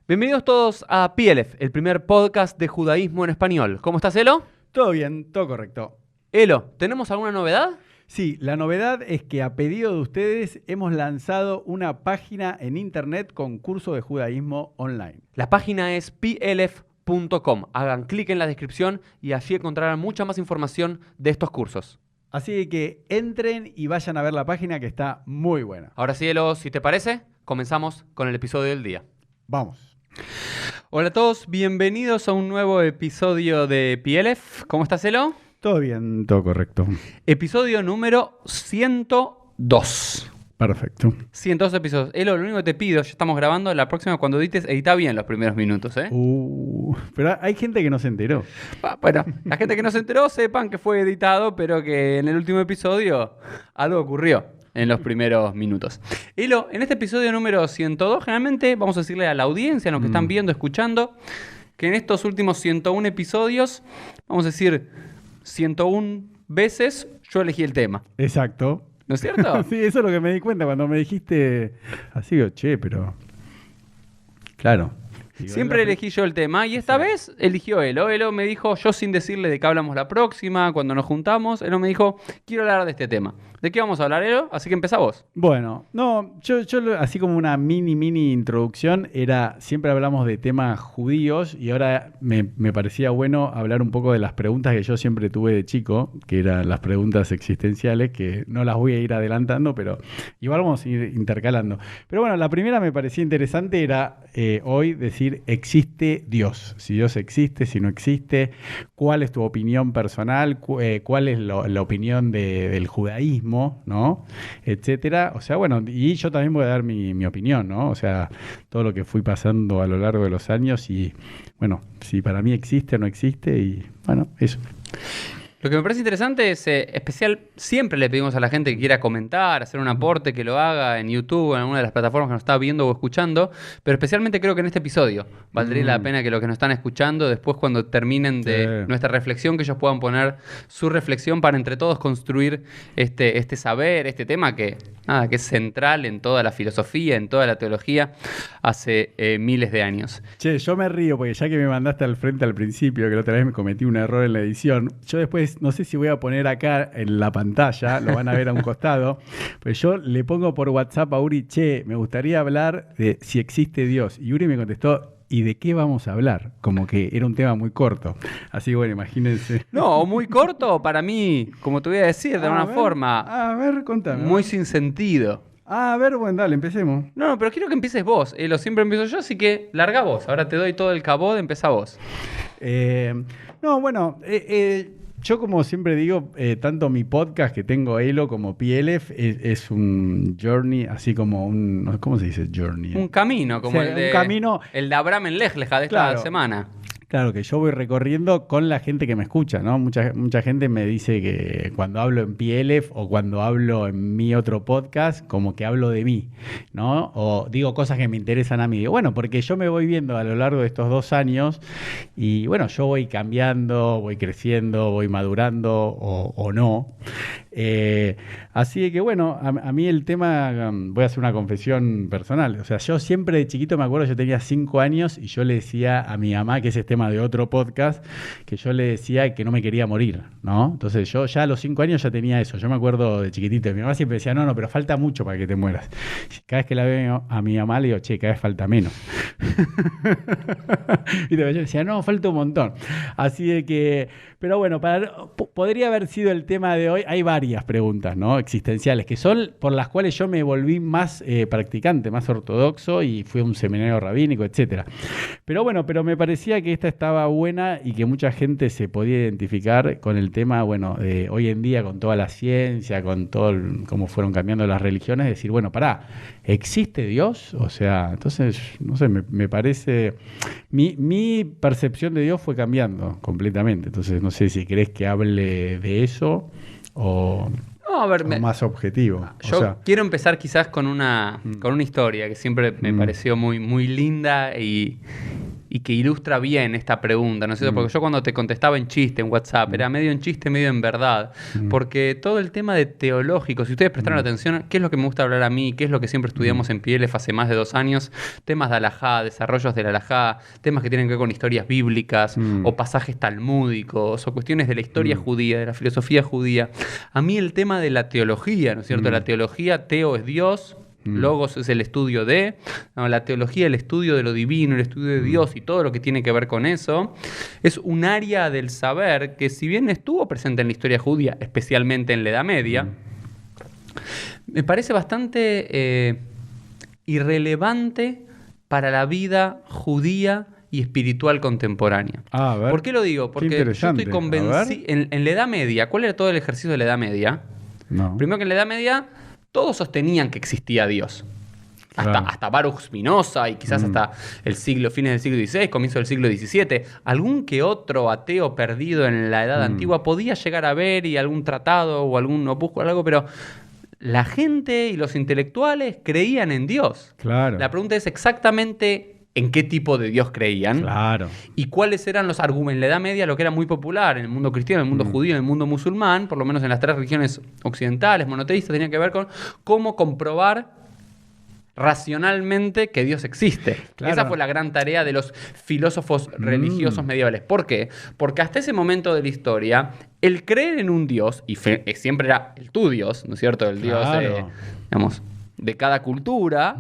Bienvenidos todos a PLF, el primer podcast de judaísmo en español. ¿Cómo estás, Elo? Todo bien, todo correcto. Elo, ¿tenemos alguna novedad? Sí, la novedad es que a pedido de ustedes hemos lanzado una página en internet con curso de judaísmo online. La página es plf.com. Hagan clic en la descripción y allí encontrarán mucha más información de estos cursos. Así que entren y vayan a ver la página que está muy buena. Ahora sí, Elo, si te parece, comenzamos con el episodio del día. Vamos. Hola a todos, bienvenidos a un nuevo episodio de PLF. ¿Cómo estás, Elo? Todo bien, todo correcto. Episodio número 102. Perfecto. 102 episodios. Elo, lo único que te pido, ya estamos grabando, la próxima cuando edites, edita bien los primeros minutos, ¿eh? Pero hay gente que no se enteró. Bueno, la gente que no se enteró sepan que fue editado, pero que en el último episodio algo ocurrió en los primeros minutos. Elo, en este episodio número 102, generalmente vamos a decirle a la audiencia, a los que están viendo, escuchando, que en estos últimos 101 episodios, vamos a decir 101 veces, yo elegí el tema. Exacto. ¿No es cierto? Sí, eso es lo que me di cuenta cuando me dijiste así, digo, che, pero... Claro. Digo, Siempre elegí yo el tema y esta vez eligió Elo. Elo me dijo, yo sin decirle de qué hablamos la próxima, cuando nos juntamos, Elo me dijo, quiero hablar de este tema. ¿De qué vamos a hablar, Elo? Así que empezá vos. Bueno, no, yo así como una mini introducción, siempre hablamos de temas judíos y ahora me parecía bueno hablar un poco de las preguntas que yo siempre tuve de chico, que eran las preguntas existenciales, que no las voy a ir adelantando, pero igual vamos a ir intercalando. Pero bueno, la primera me parecía interesante era hoy decir, ¿existe Dios? Si Dios existe, si no existe, ¿cuál es tu opinión personal? ¿Cuál es la opinión del judaísmo? ¿No? Etcétera. O sea, bueno, y yo también voy a dar mi opinión, ¿no? O sea, todo lo que fui pasando a lo largo de los años y, bueno, si para mí existe o no existe y, bueno, eso. Lo que me parece interesante es, especial, siempre le pedimos a la gente que quiera comentar, hacer un aporte, que lo haga en YouTube, en alguna de las plataformas que nos está viendo o escuchando, pero especialmente creo que en este episodio valdría la pena que los que nos están escuchando, después cuando terminen de nuestra reflexión, que ellos puedan poner su reflexión para entre todos construir este saber, este tema que es central en toda la filosofía, en toda la teología, hace miles de años. Che, yo me río porque ya que me mandaste al frente al principio, que la otra vez me cometí un error en la edición, yo después no sé si voy a poner acá en la pantalla, lo van a ver a un costado, pero yo le pongo por WhatsApp a Uri, che, me gustaría hablar de si existe Dios. Y Uri me contestó, ¿y de qué vamos a hablar? Como que era un tema muy corto. Así que bueno, imagínense. No, muy corto para mí, como te voy a decir, de alguna forma. A ver, contame. Muy sin sentido. A ver, bueno, dale, empecemos. No, pero quiero que empieces vos. Lo siempre empiezo yo, así que larga vos. Ahora te doy todo el cabot, empezá vos. No, bueno, yo como siempre digo, tanto mi podcast que tengo Elo como PLF es un journey, así como un... ¿Cómo se dice journey? Un camino, como un camino, el de Abraham en Lejleja de esta semana. Claro, que yo voy recorriendo con la gente que me escucha, ¿no? Mucha gente me dice que cuando hablo en PLF o cuando hablo en mi otro podcast, como que hablo de mí, ¿no? O digo cosas que me interesan a mí. Digo, bueno, porque yo me voy viendo a lo largo de estos 2 años y, bueno, yo voy cambiando, voy creciendo, voy madurando o no. Así que, bueno, a mí el tema, voy a hacer una confesión personal. O sea, yo siempre de chiquito me acuerdo, yo tenía 5 años y yo le decía a mi mamá, que ese es tema de otro podcast, que yo le decía que no me quería morir, ¿no? Entonces yo ya a los 5 años ya tenía eso. Yo me acuerdo de chiquitito. Mi mamá siempre decía, no, pero falta mucho para que te mueras. Cada vez que la veo a mi mamá le digo, che, cada vez falta menos. Y yo decía, no, falta un montón. Así de que, pero bueno, podría haber sido el tema de hoy. Hay varias preguntas, ¿no? Existenciales, que son por las cuales yo me volví más practicante, más ortodoxo y fui a un seminario rabínico, etcétera. Pero bueno, me parecía que esta estaba buena y que mucha gente se podía identificar con el tema, bueno, de hoy en día con toda la ciencia, con todo cómo fueron cambiando las religiones, decir, bueno, ¿existe Dios? O sea, entonces, no sé, me parece... Mi percepción de Dios fue cambiando completamente. Entonces, no sé si querés que hable de eso o... No, a ver, más objetivo. Yo quiero empezar quizás con una historia que siempre me pareció muy, muy linda y y que ilustra bien esta pregunta, ¿no es cierto? Porque yo cuando te contestaba en chiste, en WhatsApp, era medio en chiste, medio en verdad. Porque todo el tema de teológico, si ustedes prestaron atención, ¿qué es lo que me gusta hablar a mí? ¿Qué es lo que siempre estudiamos en PLF hace más de 2 años? Temas de alajá, desarrollos del alajá, temas que tienen que ver con historias bíblicas o pasajes talmúdicos o cuestiones de la historia judía, de la filosofía judía. A mí el tema de la teología, ¿no es cierto? La teología, teo es Dios, logos es el estudio de, no, la teología, el estudio de lo divino, el estudio de Dios y todo lo que tiene que ver con eso, es un área del saber que si bien estuvo presente en la historia judía, especialmente en la Edad Media, me parece bastante irrelevante para la vida judía y espiritual contemporánea. A ver. ¿Por qué lo digo? Porque yo estoy convencido, en la Edad Media, ¿cuál era todo el ejercicio de la Edad Media? No. Primero que en la Edad Media todos sostenían que existía Dios. Claro. Hasta Baruch Spinoza y quizás hasta fines del siglo XVI, comienzo del siglo XVII. Algún que otro ateo perdido en la Edad Antigua podía llegar a ver y algún tratado o algún opúsculo, algo, pero la gente y los intelectuales creían en Dios. Claro. La pregunta es exactamente en qué tipo de Dios creían. Claro. Y cuáles eran los argumentos. En la Edad Media, lo que era muy popular en el mundo cristiano, en el mundo judío, en el mundo musulmán, por lo menos en las 3 religiones occidentales, monoteístas, tenía que ver con cómo comprobar racionalmente que Dios existe. Claro. Esa fue la gran tarea de los filósofos religiosos medievales. ¿Por qué? Porque hasta ese momento de la historia, el creer en un Dios, y siempre era el tu Dios, ¿no es cierto? El Dios, digamos, de cada cultura,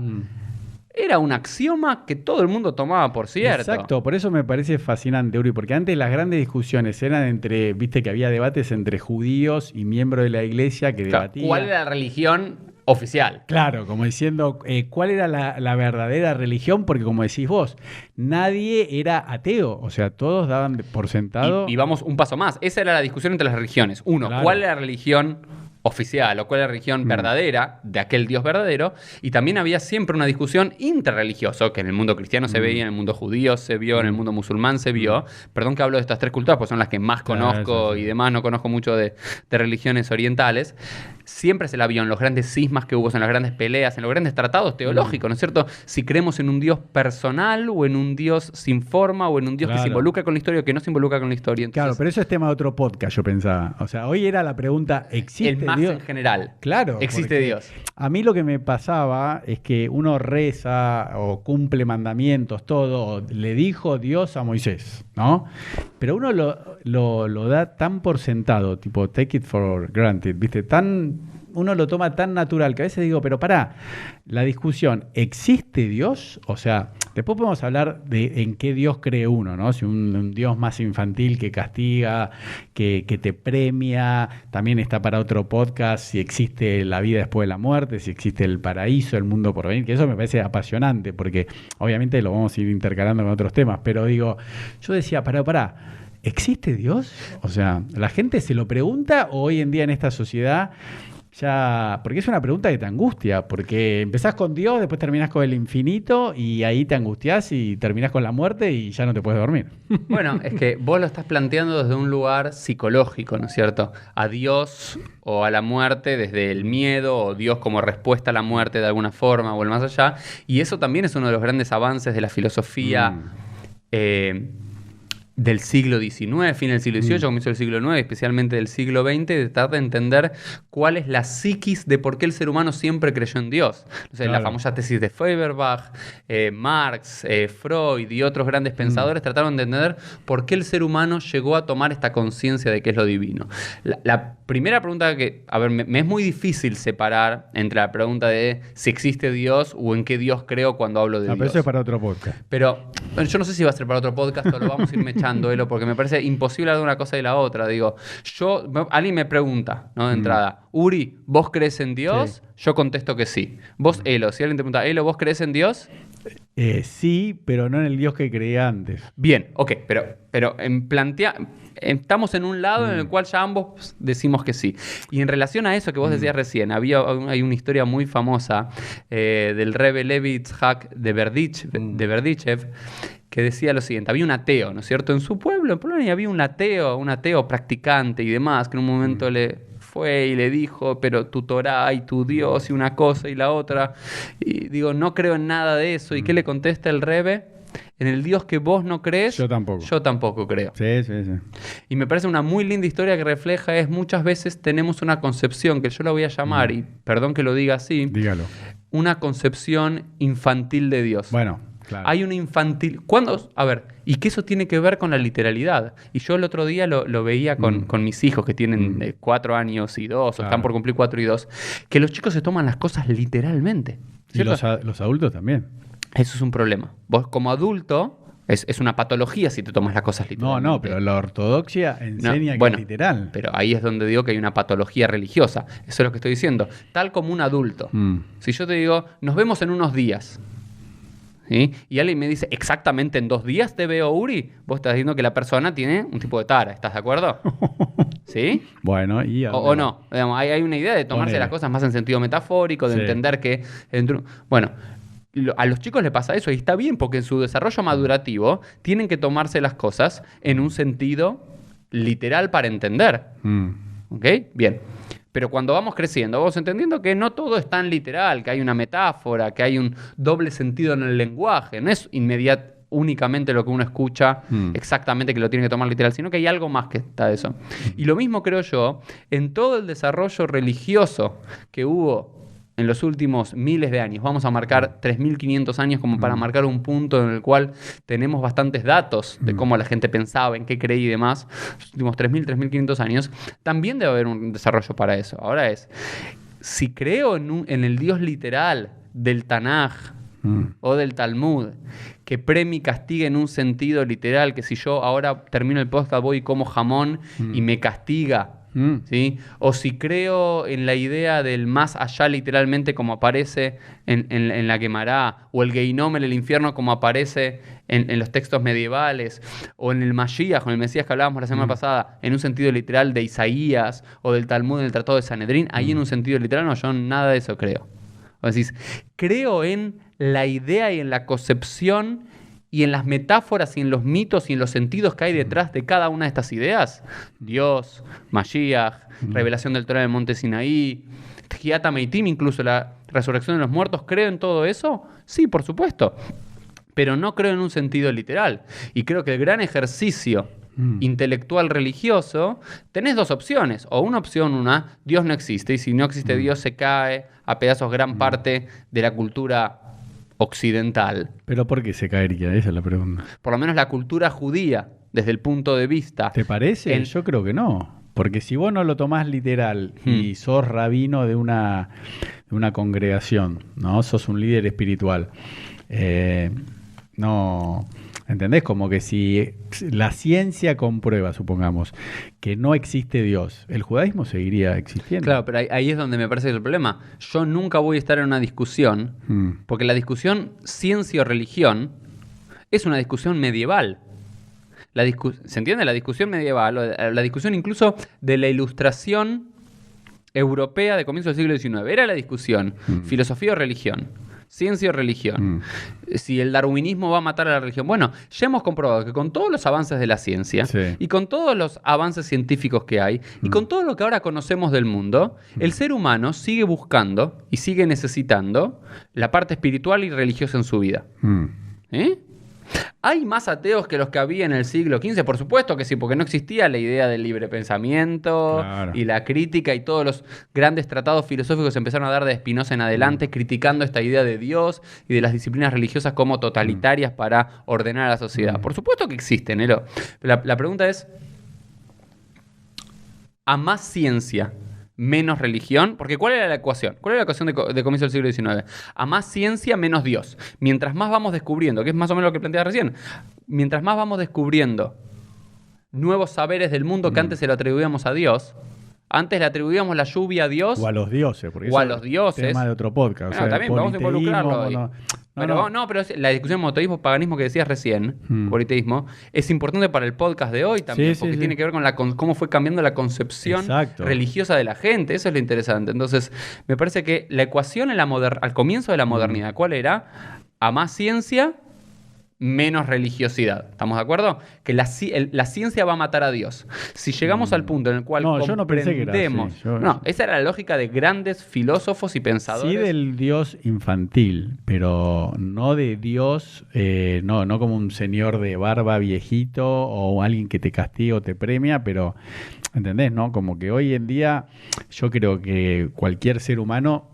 era un axioma que todo el mundo tomaba por cierto. Exacto, por eso me parece fascinante, Uri, porque antes las grandes discusiones eran entre, viste que había debates entre judíos y miembros de la iglesia que debatían. ¿Cuál era la religión oficial? Claro, como diciendo, ¿cuál era la verdadera religión? Porque como decís vos, nadie era ateo, o sea, todos daban por sentado. Y vamos un paso más, esa era la discusión entre las religiones. Uno, Claro. ¿cuál era la religión oficial o cuál es la religión verdadera de aquel Dios verdadero? Y también había siempre una discusión interreligiosa, que en el mundo cristiano se veía, en el mundo judío se vio, en el mundo musulmán se vio. Perdón que hablo de estas 3 culturas, porque son las que más conozco y demás, no conozco mucho de religiones orientales. Siempre se la vio en los grandes cismas que hubo, en las grandes peleas, en los grandes tratados teológicos, ¿no es cierto? Si creemos en un Dios personal o en un Dios sin forma o en un Dios que se involucra con la historia o que no se involucra con la historia. Entonces, claro, pero eso es tema de otro podcast, yo pensaba. O sea, hoy era la pregunta, ¿existe el más Dios? en general. Claro. ¿Existe Dios? A mí lo que me pasaba es que uno reza o cumple mandamientos, todo, o le dijo Dios a Moisés, ¿no? Pero uno lo da tan por sentado, tipo take it for granted, ¿viste? Uno lo toma tan natural que a veces digo, pero pará, la discusión, ¿existe Dios? O sea, después podemos hablar de en qué Dios cree uno, ¿no? Si un Dios más infantil que castiga, que te premia, también está para otro podcast, si existe la vida después de la muerte, si existe el paraíso, el mundo por venir, que eso me parece apasionante, porque obviamente lo vamos a ir intercalando con otros temas, pero digo, yo decía, pará, ¿existe Dios? O sea, ¿la gente se lo pregunta o hoy en día en esta sociedad ya, porque es una pregunta que te angustia, porque empezás con Dios, después terminás con el infinito y ahí te angustiás y terminás con la muerte y ya no te puedes dormir? Bueno, es que vos lo estás planteando desde un lugar psicológico, ¿no es cierto? A Dios o a la muerte desde el miedo, o Dios como respuesta a la muerte de alguna forma o el más allá. Y eso también es uno de los grandes avances de la filosofía del siglo XIX, fin del siglo XVIII, comienzo del siglo IX, especialmente del siglo XX, de tratar de entender cuál es la psiquis de por qué el ser humano siempre creyó en Dios. O sea, la famosa tesis de Feuerbach, Marx, Freud y otros grandes pensadores trataron de entender por qué el ser humano llegó a tomar esta conciencia de qué es lo divino. La primera pregunta que, a ver, me es muy difícil separar entre la pregunta de si existe Dios o en qué Dios creo cuando hablo de Dios. Pero eso es para otro podcast. Pero bueno, yo no sé si va a ser para otro podcast o lo vamos a ir mechando, Elo, porque me parece imposible hablar de una cosa y la otra. Digo, alguien me pregunta, ¿no? De entrada, Uri, ¿vos crees en Dios? Sí. Yo contesto que sí. Vos, Elo, si alguien te pregunta, Elo, ¿vos crees en Dios? Sí, pero no en el Dios que creía antes. Bien, ok, pero estamos en un lado en el cual ya ambos decimos que sí. Y en relación a eso que vos decías recién, hay una historia muy famosa del Rebbe Levi Yitzhak de Berdichev, que decía lo siguiente: había un ateo, ¿no es cierto? En su pueblo, en Polonia, había un ateo practicante y demás, que en un momento le fue y le dijo, pero tu Torá y tu Dios y una cosa y la otra, y digo, no creo en nada de eso. ¿Y qué le contesta el Rebbe? en el Dios que vos no crees, Yo tampoco. yo tampoco creo. Sí, sí, sí. Y me parece una muy linda historia que refleja es muchas veces tenemos una concepción, que yo la voy a llamar, y perdón que lo diga así, Dígalo. una concepción infantil de Dios. Bueno, claro. Hay una infantil... ¿Cuándo? A ver, y que eso tiene que ver con la literalidad. Y yo el otro día lo veía con mis hijos que tienen 4 años y 2, o Claro. están por cumplir 4 y 2, que los chicos se toman las cosas literalmente. Y ¿Cierto? los adultos también. Eso es un problema. Vos como adulto, es una patología si te tomas las cosas No, literalmente. no, pero la ortodoxia enseña que bueno, es literal. Pero ahí es donde digo que hay una patología religiosa. Eso es lo que estoy diciendo. Tal como un adulto. Si yo te digo, nos vemos en unos días, ¿sí? Y alguien me dice, exactamente en 2 días te veo, Uri, vos estás diciendo que la persona tiene un tipo de tara. ¿Estás de acuerdo? ¿Sí? Bueno, y a O dónde no. Digamos, hay una idea de tomarse Ponele. las cosas más en sentido metafórico, de Sí. entender que... Bueno, a los chicos les pasa eso y está bien porque en su desarrollo madurativo tienen que tomarse las cosas en un sentido literal para entender. va? ¿Ok? Bien. Pero cuando vamos creciendo, vamos entendiendo que no todo es tan literal, que hay una metáfora, que hay un doble sentido en el lenguaje. No es únicamente lo que uno escucha, exactamente que lo tiene que tomar literal, sino que hay algo más que está eso. Y lo mismo creo yo en todo el desarrollo religioso que hubo en los últimos miles de años. Vamos a marcar 3.500 años como para marcar un punto en el cual tenemos bastantes datos de cómo la gente pensaba, en qué creía y demás. Los últimos 3.500 años. También debe haber un desarrollo para eso. Ahora si creo en el Dios literal del Tanaj o del Talmud, que premia y castiga en un sentido literal, que si yo ahora termino el podcast voy y como jamón y me castiga, ¿sí? O si creo en la idea del más allá literalmente como aparece en la Guemará, o el Geinom en el infierno como aparece en los textos medievales, o en el Mashiach, con el Mesías que hablábamos la semana pasada, en un sentido literal de Isaías, o del Talmud en el Tratado de Sanedrín, ahí en un sentido literal no, yo nada de eso creo. O decís, creo en la idea y en la concepción y en las metáforas y en los mitos y en los sentidos que hay detrás de cada una de estas ideas. Dios, Mashiach, revelación del Torah en el monte Sinaí, Tjiat Hameitim, incluso la resurrección de los muertos. ¿Creo en todo eso? Sí, por supuesto. Pero no creo en un sentido literal. Y creo que el gran ejercicio intelectual religioso, tenés 2 opciones. O una opción, Dios no existe. Y si no existe Dios, se cae a pedazos gran parte de la cultura occidental. ¿Pero por qué se caería? Esa es la pregunta. Por lo menos la cultura judía, desde el punto de vista... ¿Te parece? Yo creo que no. Porque si vos no lo tomás literal y sos rabino de una congregación, ¿no? Sos un líder espiritual. No... ¿Entendés? Como que si la ciencia comprueba, supongamos, que no existe Dios, el judaísmo seguiría existiendo. Claro, pero ahí es donde me parece el problema. Yo nunca voy a estar en una discusión, porque la discusión ciencia o religión es una discusión medieval. ¿Se entiende? La discusión medieval, o la discusión incluso de la ilustración europea de comienzo del siglo XIX. Era la discusión, filosofía o religión. Ciencia o religión. Si el darwinismo va a matar a la religión. Bueno, ya hemos comprobado que con todos los avances de la ciencia y con todos los avances científicos que hay y con todo lo que ahora conocemos del mundo, el ser humano sigue buscando y sigue necesitando la parte espiritual y religiosa en su vida. ¿Eh? ¿Hay más ateos que los que había en el siglo XV? Por supuesto que sí, porque no existía la idea del libre pensamiento y la crítica y todos los grandes tratados filosóficos se empezaron a dar de Spinoza en adelante, criticando esta idea de Dios y de las disciplinas religiosas como totalitarias para ordenar a la sociedad. Por supuesto que existen, Elo. La pregunta es, ¿a más ciencia menos religión? Porque ¿cuál era la ecuación? ¿Cuál era la ecuación de comienzo del siglo XIX? A más ciencia, menos Dios. Mientras más vamos descubriendo, que es más o menos lo que planteaba recién, mientras más vamos descubriendo nuevos saberes del mundo que antes se lo atribuíamos a Dios, antes le atribuíamos la lluvia a Dios. O a los dioses. Porque o a eso los dioses. Es tema de otro podcast. Bueno, también vamos a involucrarlo. Pero la discusión de monoteísmo, paganismo que decías recién, politeísmo, es importante para el podcast de hoy también, porque tiene que ver con cómo fue cambiando la concepción religiosa de la gente. Eso es lo interesante. Entonces, me parece que la ecuación al comienzo de la modernidad, ¿cuál era? A más ciencia, menos religiosidad. ¿Estamos de acuerdo? Que la ciencia va a matar a Dios. Si llegamos al punto en el cual No, yo no pensé que era así. No, esa era la lógica de grandes filósofos y pensadores. Sí, del Dios infantil, pero no de Dios, no como un señor de barba viejito o alguien que te castiga o te premia, pero ¿entendés? ¿No? Como que hoy en día yo creo que cualquier ser humano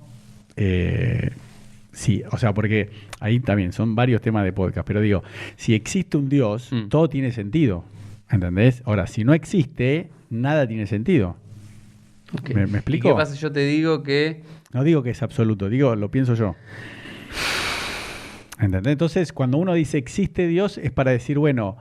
sí, o sea, porque ahí también son varios temas de podcast, pero digo, si existe un Dios, todo tiene sentido, ¿entendés? Ahora, si no existe, nada tiene sentido. Okay. ¿Me explico? ¿Y qué pasa si yo te digo que...? No digo que es absoluto, digo, lo pienso yo. ¿Entendés? Entonces, cuando uno dice existe Dios, es para decir, bueno,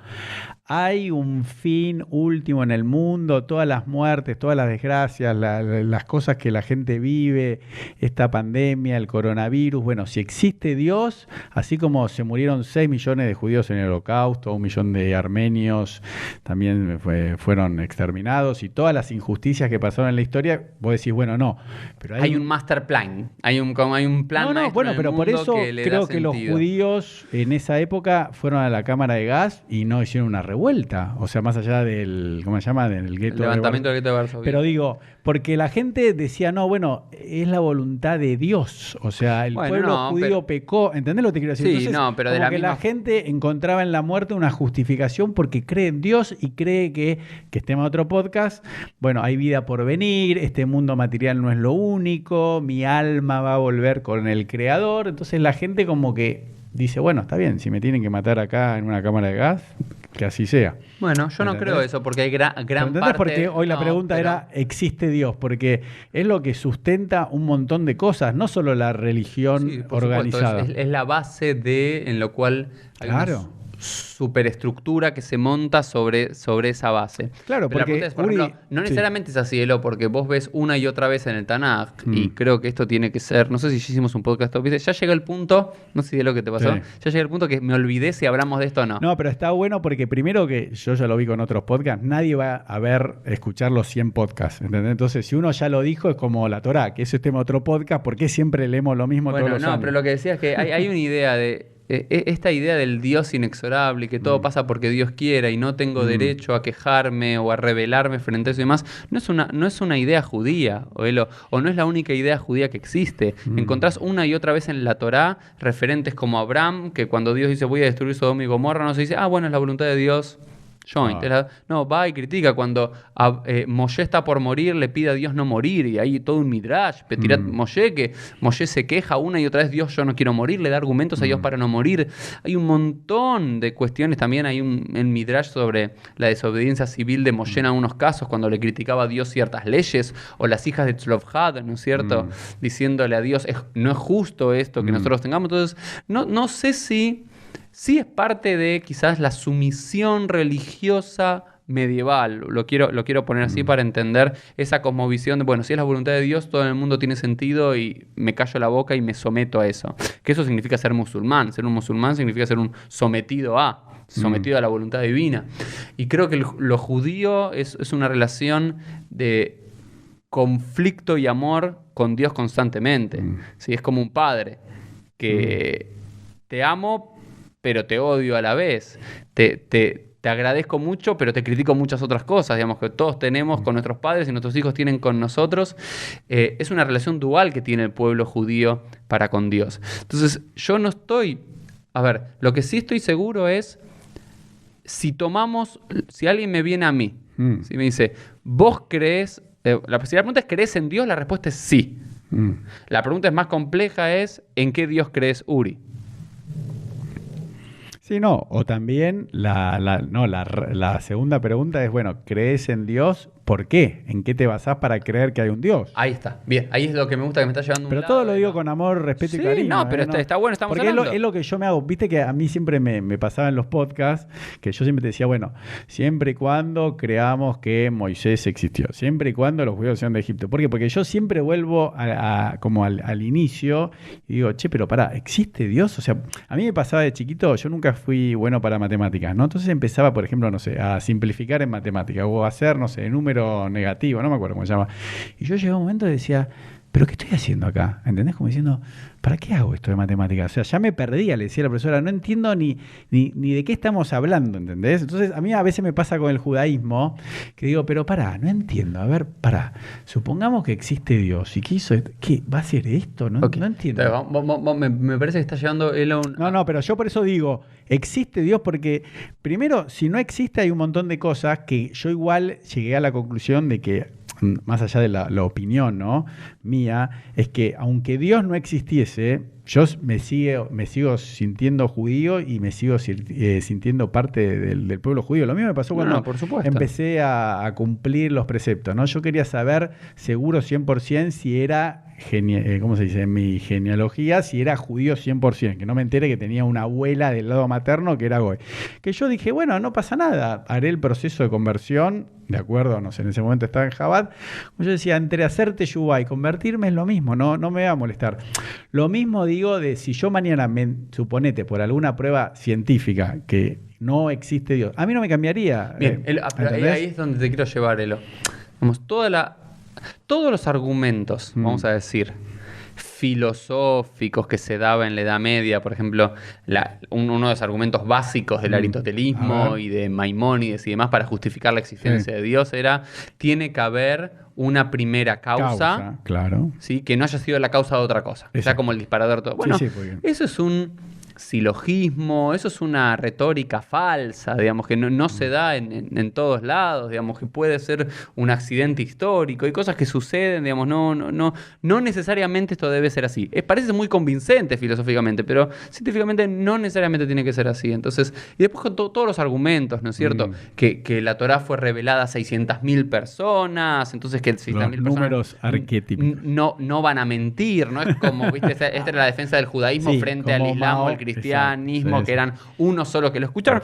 hay un fin último en el mundo, todas las muertes, todas las desgracias, las cosas que la gente vive, esta pandemia, el coronavirus. Bueno, si existe Dios, así como se murieron 6 millones de judíos en el Holocausto, 1 millón de armenios también fueron exterminados, y todas las injusticias que pasaron en la historia, vos decís, bueno, no. Pero hay un master plan, hay un plan maestro bueno, pero por eso creo que los judíos en esa época fueron a la cámara de gas y no hicieron una revuelta, o sea, más allá del, ¿cómo se llama? Del gueto levantamiento del gueto de Varsovia. Pero digo, porque la gente decía, no, bueno, es la voluntad de Dios, o sea, el pueblo judío pecó, ¿entendés lo que te quiero decir? Sí, entonces, no, pero de como la que misma... la gente encontraba en la muerte una justificación porque cree en Dios y cree que es tema de otro podcast, bueno, hay vida por venir, este mundo material no es lo único, mi alma va a volver con el Creador, entonces la gente como que dice, bueno, está bien, si me tienen que matar acá en una cámara de gas, que así sea. Bueno, yo no creo eso, porque hay gran parte... Porque hoy la pregunta era, ¿existe Dios? Porque es lo que sustenta un montón de cosas, no solo la religión organizada. Es la base en lo cual hay una superestructura que se monta sobre esa base. Claro, pero porque la es, por ejemplo, no necesariamente es así, Elo, porque vos ves una y otra vez en el Tanaj, y creo que esto tiene que ser, no sé si ya hicimos un podcast, ¿viste? Ya llega el punto, no sé si es lo que te pasó, ya llega el punto que me olvidé si hablamos de esto o no. No, pero está bueno porque primero que yo ya lo vi con otros podcasts, nadie va a escuchar los 100 podcasts, ¿entendés? Entonces, si uno ya lo dijo, es como la Torá, que eso es tema de otro podcast, ¿por qué siempre leemos lo mismo todos los años? Pero lo que decía es que hay una idea de... Esta idea del Dios inexorable, que todo pasa porque Dios quiera y no tengo derecho a quejarme o a rebelarme frente a eso y demás, no es una idea judía, o no es la única idea judía que existe. Encontrás una y otra vez en la Torá referentes como Abraham, que cuando Dios dice voy a destruir Sodoma y Gomorra, no se dice, bueno, es la voluntad de Dios. No, va y critica cuando Moshe está por morir, le pide a Dios no morir, y hay todo un midrash, Moshe, que Moshe se queja una y otra vez, Dios, yo no quiero morir, le da argumentos a Dios para no morir. Hay un montón de cuestiones, también hay un midrash sobre la desobediencia civil de Moshe en algunos casos, cuando le criticaba a Dios ciertas leyes, o las hijas de Tzlofhad, ¿no es cierto? Diciéndole a Dios, no es justo esto que nosotros tengamos. Entonces, no sé si... Sí es parte de quizás la sumisión religiosa medieval, lo quiero poner así para entender esa cosmovisión de, bueno, si es la voluntad de Dios, todo en el mundo tiene sentido y me callo la boca y me someto a eso. Que eso significa ser musulmán. Ser un musulmán significa ser un sometido a la voluntad divina. Y creo que lo judío es una relación de conflicto y amor con Dios constantemente. ¿Sí? Es como un padre que te amo, pero te odio a la vez. Te agradezco mucho, pero te critico muchas otras cosas, digamos, que todos tenemos con nuestros padres y nuestros hijos tienen con nosotros. Es una relación dual que tiene el pueblo judío para con Dios. Entonces, yo no estoy... A ver, lo que sí estoy seguro es, si alguien me viene a mí, si me dice, ¿vos crees? Si la pregunta es, ¿crees en Dios? La respuesta es sí. La pregunta es más compleja, es, ¿en qué Dios crees, Uri? Sí, no. O también la segunda pregunta es, bueno, ¿crees en Dios? ¿Por qué? ¿En qué te basás para creer que hay un Dios? Ahí está. Bien, ahí es lo que me gusta, que me está llevando Pero todo lo digo con amor, respeto y cariño. No, pero está bueno, estamos hablando. Porque es lo que yo me hago. Viste que a mí siempre me pasaba en los podcasts, que yo siempre te decía, bueno, siempre y cuando creamos que Moisés existió, siempre y cuando los judíos sean de Egipto. ¿Por qué? Porque yo siempre vuelvo como al inicio y digo, pero pará, ¿existe Dios? O sea, a mí me pasaba de chiquito, yo nunca fui bueno para matemáticas, ¿no? Entonces empezaba, por ejemplo, no sé, a simplificar en matemáticas o a hacer, no sé, número negativo, no me acuerdo cómo se llama. Y yo llegué a un momento y decía, ¿pero qué estoy haciendo acá? ¿Entendés? Como diciendo, ¿para qué hago esto de matemáticas? O sea, ya me perdía, le decía a la profesora, no entiendo ni de qué estamos hablando, ¿entendés? Entonces, a mí a veces me pasa con el judaísmo, que digo, pero pará, no entiendo, a ver, pará, supongamos que existe Dios y que hizo esto, ¿qué? ¿Va a ser esto? No, Ok. no entiendo. Entonces, me parece que está llevando él a un... No, pero yo por eso digo, existe Dios porque, primero, si no existe hay un montón de cosas que yo igual llegué a la conclusión de que, más allá de la opinión, ¿no?, mía, es que aunque Dios no existiese, yo me sigo sintiendo judío y me sigo sintiendo parte del pueblo judío. Lo mismo me pasó cuando por supuesto. empecé a cumplir los preceptos, ¿no? Yo quería saber seguro 100% si era, ¿cómo se dice? En mi genealogía, si era judío 100%, que no me entere que tenía una abuela del lado materno que era goy. Que yo dije, bueno, no pasa nada, haré el proceso de conversión, de acuerdo, no sé, en ese momento estaba en Chabad. Yo decía, entre hacer teshuvá y convertirme es lo mismo, no me va a molestar. Lo mismo digo de si yo mañana, suponete, por alguna prueba científica que no existe Dios, a mí no me cambiaría. Bien, ahí es donde te quiero llevar, Elo. Vamos, todos los argumentos, vamos a decir, filosóficos que se daba en la Edad Media, por ejemplo, uno de los argumentos básicos del aristotelismo y de Maimónides y demás para justificar la existencia de Dios era, tiene que haber una primera causa, claro, ¿sí?, que no haya sido la causa de otra cosa, que sea como el disparador de todo. Bueno, eso es un silogismo, eso es una retórica falsa, digamos, que no se da en todos lados, digamos, que puede ser un accidente histórico y cosas que suceden, digamos, no necesariamente esto debe ser así. Parece muy convincente filosóficamente, pero científicamente no necesariamente tiene que ser así. Entonces, y después con todos los argumentos, ¿no es cierto? Que la Torá fue revelada a 600.000 personas, entonces que 600.000 personas números arquetípicos no van a mentir, ¿no? Es como, ¿viste? Esta era la defensa del judaísmo frente al islam o al cristianismo, que eran uno solo que lo escucharon.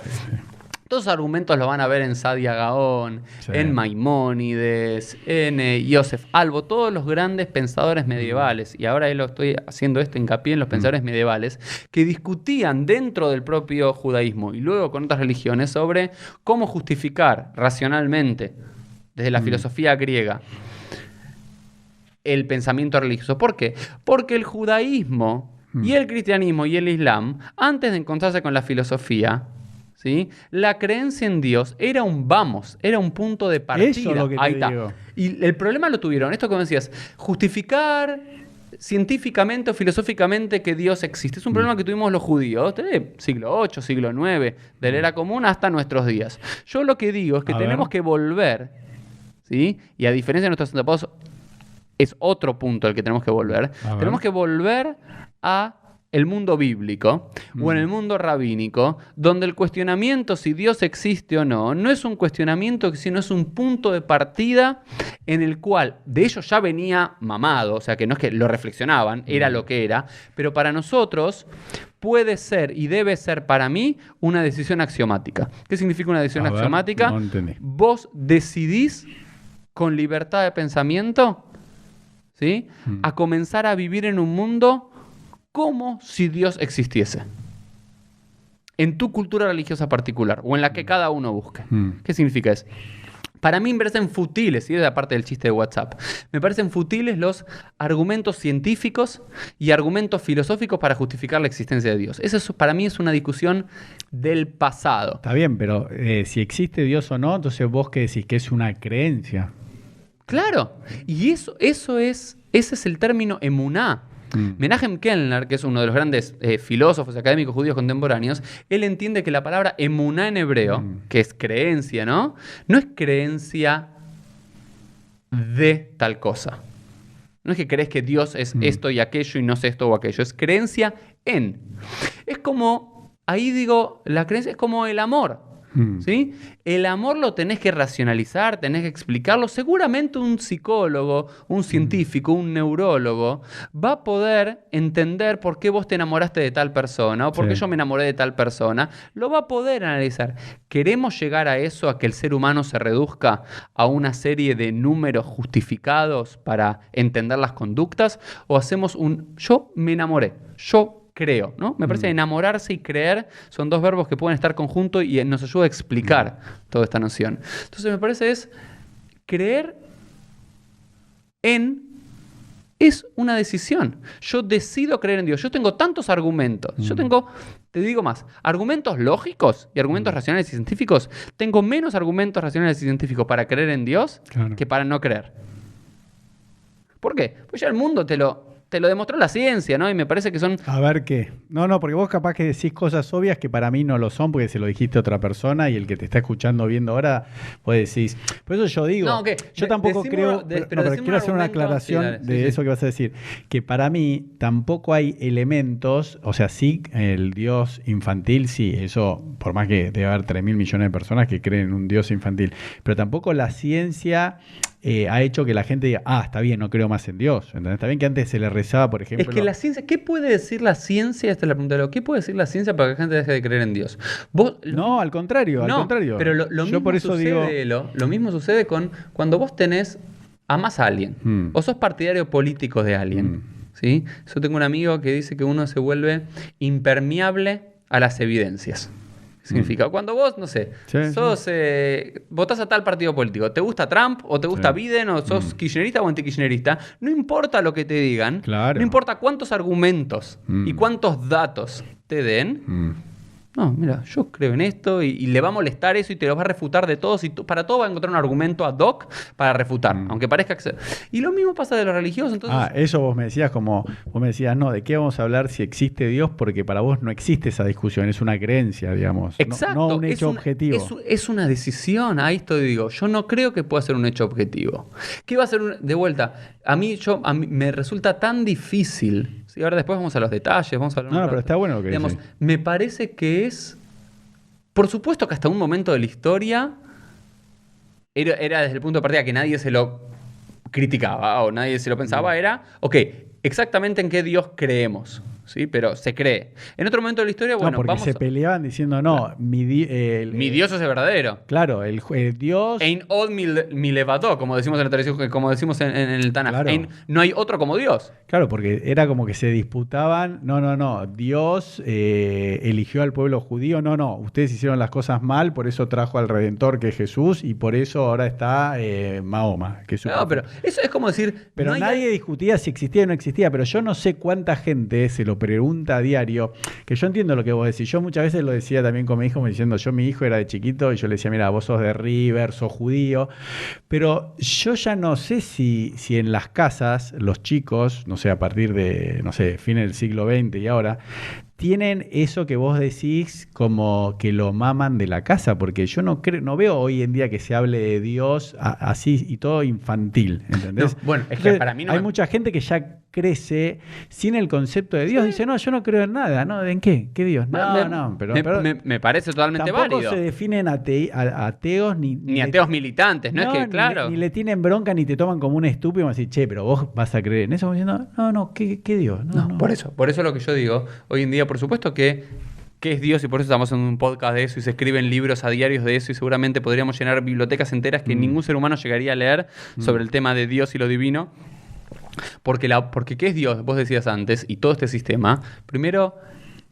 Todos esos argumentos los van a ver en Sadia Gaón, en Maimónides, en Yosef Albo, todos los grandes pensadores medievales, y ahora lo estoy haciendo hincapié en los pensadores medievales, que discutían dentro del propio judaísmo y luego con otras religiones sobre cómo justificar racionalmente, desde la filosofía griega, el pensamiento religioso. ¿Por qué? Porque el judaísmo y el cristianismo y el islam, antes de encontrarse con la filosofía, ¿sí?, la creencia en Dios era un punto de partida. Eso es lo que te digo. Y el problema lo tuvieron, esto que me decías, justificar científicamente o filosóficamente que Dios existe. Es un problema que tuvimos los judíos desde siglo VIII, siglo IX, de la era común hasta nuestros días. Yo lo que digo es que tenemos que volver, ¿sí?, y a diferencia de nuestros antepasados, es otro punto al que tenemos que volver. Tenemos que volver a el mundo bíblico o en el mundo rabínico, donde el cuestionamiento si Dios existe o no es un cuestionamiento, sino es un punto de partida en el cual de ellos ya venía mamado, o sea que no es que lo reflexionaban, era lo que era, pero para nosotros puede ser y debe ser para mí una decisión axiomática. ¿Qué significa una decisión axiomática? No entendí. Vos decidís con libertad de pensamiento, ¿sí?, a comenzar a vivir en un mundo como si Dios existiese. En tu cultura religiosa particular o en la que cada uno busque. ¿Qué significa eso? Para mí me parecen futiles, y es aparte del chiste de WhatsApp, me parecen futiles los argumentos científicos y argumentos filosóficos para justificar la existencia de Dios. Eso para mí es una discusión del pasado. Está bien, pero si existe Dios o no, entonces vos qué decís, que es una creencia. Claro, y ese es el término emuná. Menachem Kellner, que es uno de los grandes filósofos académicos judíos contemporáneos, él entiende que la palabra emuná en hebreo, que es creencia, no es creencia de tal cosa. No es que crees que Dios es esto y aquello y no es esto o aquello, es creencia en. Es como, ahí digo, la creencia es como el amor. ¿Sí? El amor lo tenés que racionalizar, tenés que explicarlo. Seguramente un psicólogo, un científico, un neurólogo va a poder entender por qué vos te enamoraste de tal persona o por qué yo me enamoré de tal persona. Lo va a poder analizar. ¿Queremos llegar a eso, a que el ser humano se reduzca a una serie de números justificados para entender las conductas? ¿O hacemos yo me enamoré, yo creo, ¿no? Me parece que enamorarse y creer son dos verbos que pueden estar conjuntos y nos ayuda a explicar toda esta noción. Entonces me parece es creer en es una decisión. Yo decido creer en Dios. Yo tengo tantos argumentos. Yo tengo, te digo más, argumentos lógicos y argumentos racionales y científicos. Tengo menos argumentos racionales y científicos para creer en Dios que para no creer. ¿Por qué? Pues ya el mundo te lo demostró la ciencia, ¿no? Y me parece que son... A ver qué. No, porque vos capaz que decís cosas obvias que para mí no lo son porque se lo dijiste a otra persona y el que te está escuchando viendo ahora, vos decís... Por eso yo digo, No, okay. yo tampoco creo... pero pero quiero hacer una aclaración de eso que vas a decir. Que para mí tampoco hay elementos, o sea, sí, el Dios infantil, sí, eso, por más que debe haber 3.000 millones de personas que creen en un Dios infantil, pero tampoco la ciencia... ha hecho que la gente diga, está bien, no creo más en Dios. ¿Entendés? Está bien que antes se le rezaba, por ejemplo... Es que la ciencia, ¿qué puede decir la ciencia? Esta es la pregunta. ¿Qué puede decir la ciencia para que la gente deje de creer en Dios? No, al contrario, al contrario. Pero lo mismo por eso sucede, lo mismo sucede con cuando vos amás a alguien o sos partidario político de alguien. ¿Sí? Yo tengo un amigo que dice que uno se vuelve impermeable a las evidencias. Significa, cuando vos, no sé, votás a tal partido político, ¿te gusta Trump o te gusta Biden o sos kirchnerista o antikirchnerista? No importa lo que te digan, no importa cuántos argumentos y cuántos datos te den. No, mira, yo creo en esto y le va a molestar eso y te lo va a refutar de todos y para todo va a encontrar un argumento ad hoc para refutar, aunque parezca que... Y lo mismo pasa de los religiosos, entonces... eso vos me decías no, ¿de qué vamos a hablar si existe Dios? Porque para vos no existe esa discusión, es una creencia, digamos. Exacto. No un hecho objetivo. Es una decisión, ahí esto digo, yo no creo que pueda ser un hecho objetivo. ¿Qué va a ser de vuelta? A mí me resulta tan difícil... Sí, ahora después vamos a los detalles, vamos a hablar... No, pero está bueno lo que dices. Me parece que es... Por supuesto que hasta un momento de la historia era desde el punto de partida que nadie se lo criticaba o nadie se lo pensaba, era, exactamente en qué Dios creemos. ¿Sí? Pero se cree. En otro momento de la historia, bueno, porque se peleaban diciendo, no, mi Dios es el verdadero. Claro, el Dios... Ein od milevado, como decimos en la tradición, como decimos en el Tanaj. Claro. No hay otro como Dios. Claro, porque era como que se disputaban, no, Dios eligió al pueblo judío, no, ustedes hicieron las cosas mal, por eso trajo al Redentor que es Jesús y por eso ahora está Mahoma. Que es pero eso es como decir... Pero nadie discutía si existía o no existía, pero yo no sé cuánta gente se lo pregunta a diario, que yo entiendo lo que vos decís. Yo muchas veces lo decía también con mi hijo, me diciendo, mi hijo era de chiquito y yo le decía, mira, vos sos de River, sos judío, pero yo ya no sé si en las casas los chicos, no sé, a partir de, no sé, fines del siglo XX y ahora, tienen eso que vos decís como que lo maman de la casa, porque yo no veo hoy en día que se hable de Dios así y todo infantil, ¿entendés? No, bueno, es que para mí no... Hay mucha gente que ya crece sin el concepto de Dios, dice, no, yo no creo en nada, ¿no? ¿En qué? ¿Qué Dios? Pero me parece totalmente tampoco válido. Se definen ateos ni ateos militantes, no es que, claro. Ni le tienen bronca ni te toman como un estúpido y me dicen, pero vos vas a creer en eso, diciendo, no, ¿qué Dios? No. Por eso lo que yo digo, hoy en día, por supuesto que es Dios y por eso estamos en un podcast de eso y se escriben libros a diarios de eso y seguramente podríamos llenar bibliotecas enteras que ningún ser humano llegaría a leer sobre el tema de Dios y lo divino. Porque ¿qué es Dios? Vos decías antes, y todo este sistema, primero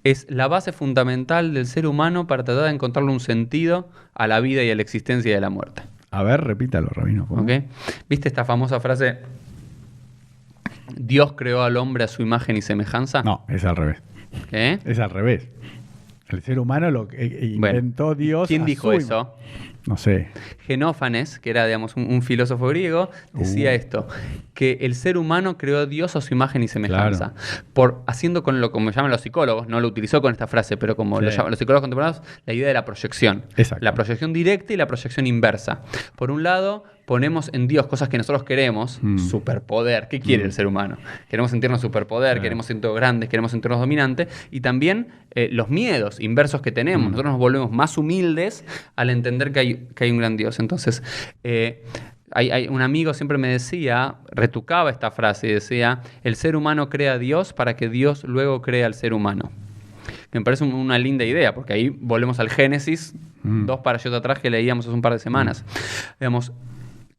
es la base fundamental del ser humano para tratar de encontrarle un sentido a la vida y a la existencia y a la muerte. A ver, repítalo, Rabino. ¿Viste esta famosa frase? ¿Dios creó al hombre a su imagen y semejanza? No, es al revés. ¿Qué? Es al revés. El ser humano lo inventó Dios. ¿Quién dijo eso? No sé. Genófanes, que era, digamos, un filósofo griego, decía esto, que el ser humano creó a Dios a su imagen y semejanza. Claro. Haciendo con lo como llaman los psicólogos, no lo utilizó con esta frase, pero como lo llaman los psicólogos contemporáneos, la idea de la proyección. Exacto. La proyección directa y la proyección inversa. Por un lado, ponemos en Dios cosas que nosotros queremos, superpoder. ¿Qué quiere el ser humano? Queremos sentirnos superpoder, queremos sentirnos grandes, queremos sentirnos dominantes, y también los miedos inversos que tenemos. Nosotros nos volvemos más humildes al entender que hay un gran Dios. Entonces, hay un amigo siempre me decía, retrucaba esta frase y decía, el ser humano crea a Dios para que Dios luego crea al ser humano. Que me parece una linda idea, porque ahí volvemos al Génesis, 2 parashots atrás que leíamos hace un par de semanas. Digamos,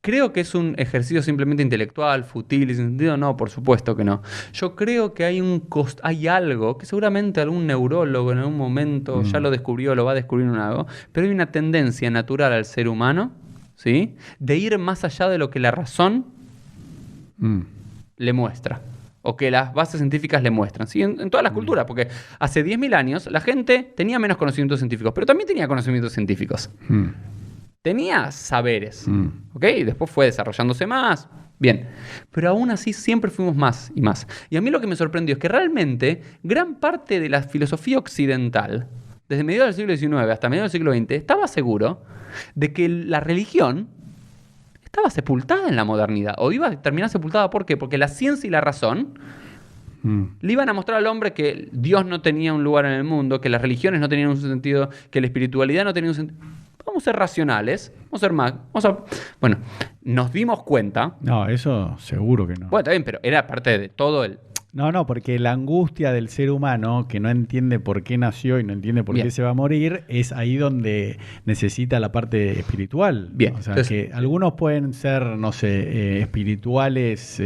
¿creo que es un ejercicio simplemente intelectual, fútil y sin sentido? No, por supuesto que no. Yo creo que hay algo que seguramente algún neurólogo en algún momento ya lo descubrió, lo va a descubrir en algo, pero hay una tendencia natural al ser humano, ¿sí?, de ir más allá de lo que la razón le muestra. O que las bases científicas le muestran, ¿sí? En todas las culturas, porque hace 10.000 años la gente tenía menos conocimientos científicos, pero también tenía conocimientos científicos. Tenía saberes, ¿ok? Y después fue desarrollándose más. Bien, pero aún así siempre fuimos más y más. Y a mí lo que me sorprendió es que realmente gran parte de la filosofía occidental, desde mediados del siglo XIX hasta mediados del siglo XX, estaba seguro de que la religión estaba sepultada en la modernidad, o iba a terminar sepultada. ¿Por qué? Porque la ciencia y la razón le iban a mostrar al hombre que Dios no tenía un lugar en el mundo, que las religiones no tenían un sentido, que la espiritualidad no tenía un sentido. Vamos a ser racionales, vamos a ser más. Bueno, nos dimos cuenta. No, eso seguro que no. Bueno, está bien, pero era parte de todo el... No, porque la angustia del ser humano, que no entiende por qué nació y no entiende por qué se va a morir, es ahí donde necesita la parte espiritual. Bien. O sea, Entonces, que algunos pueden ser, no sé, espirituales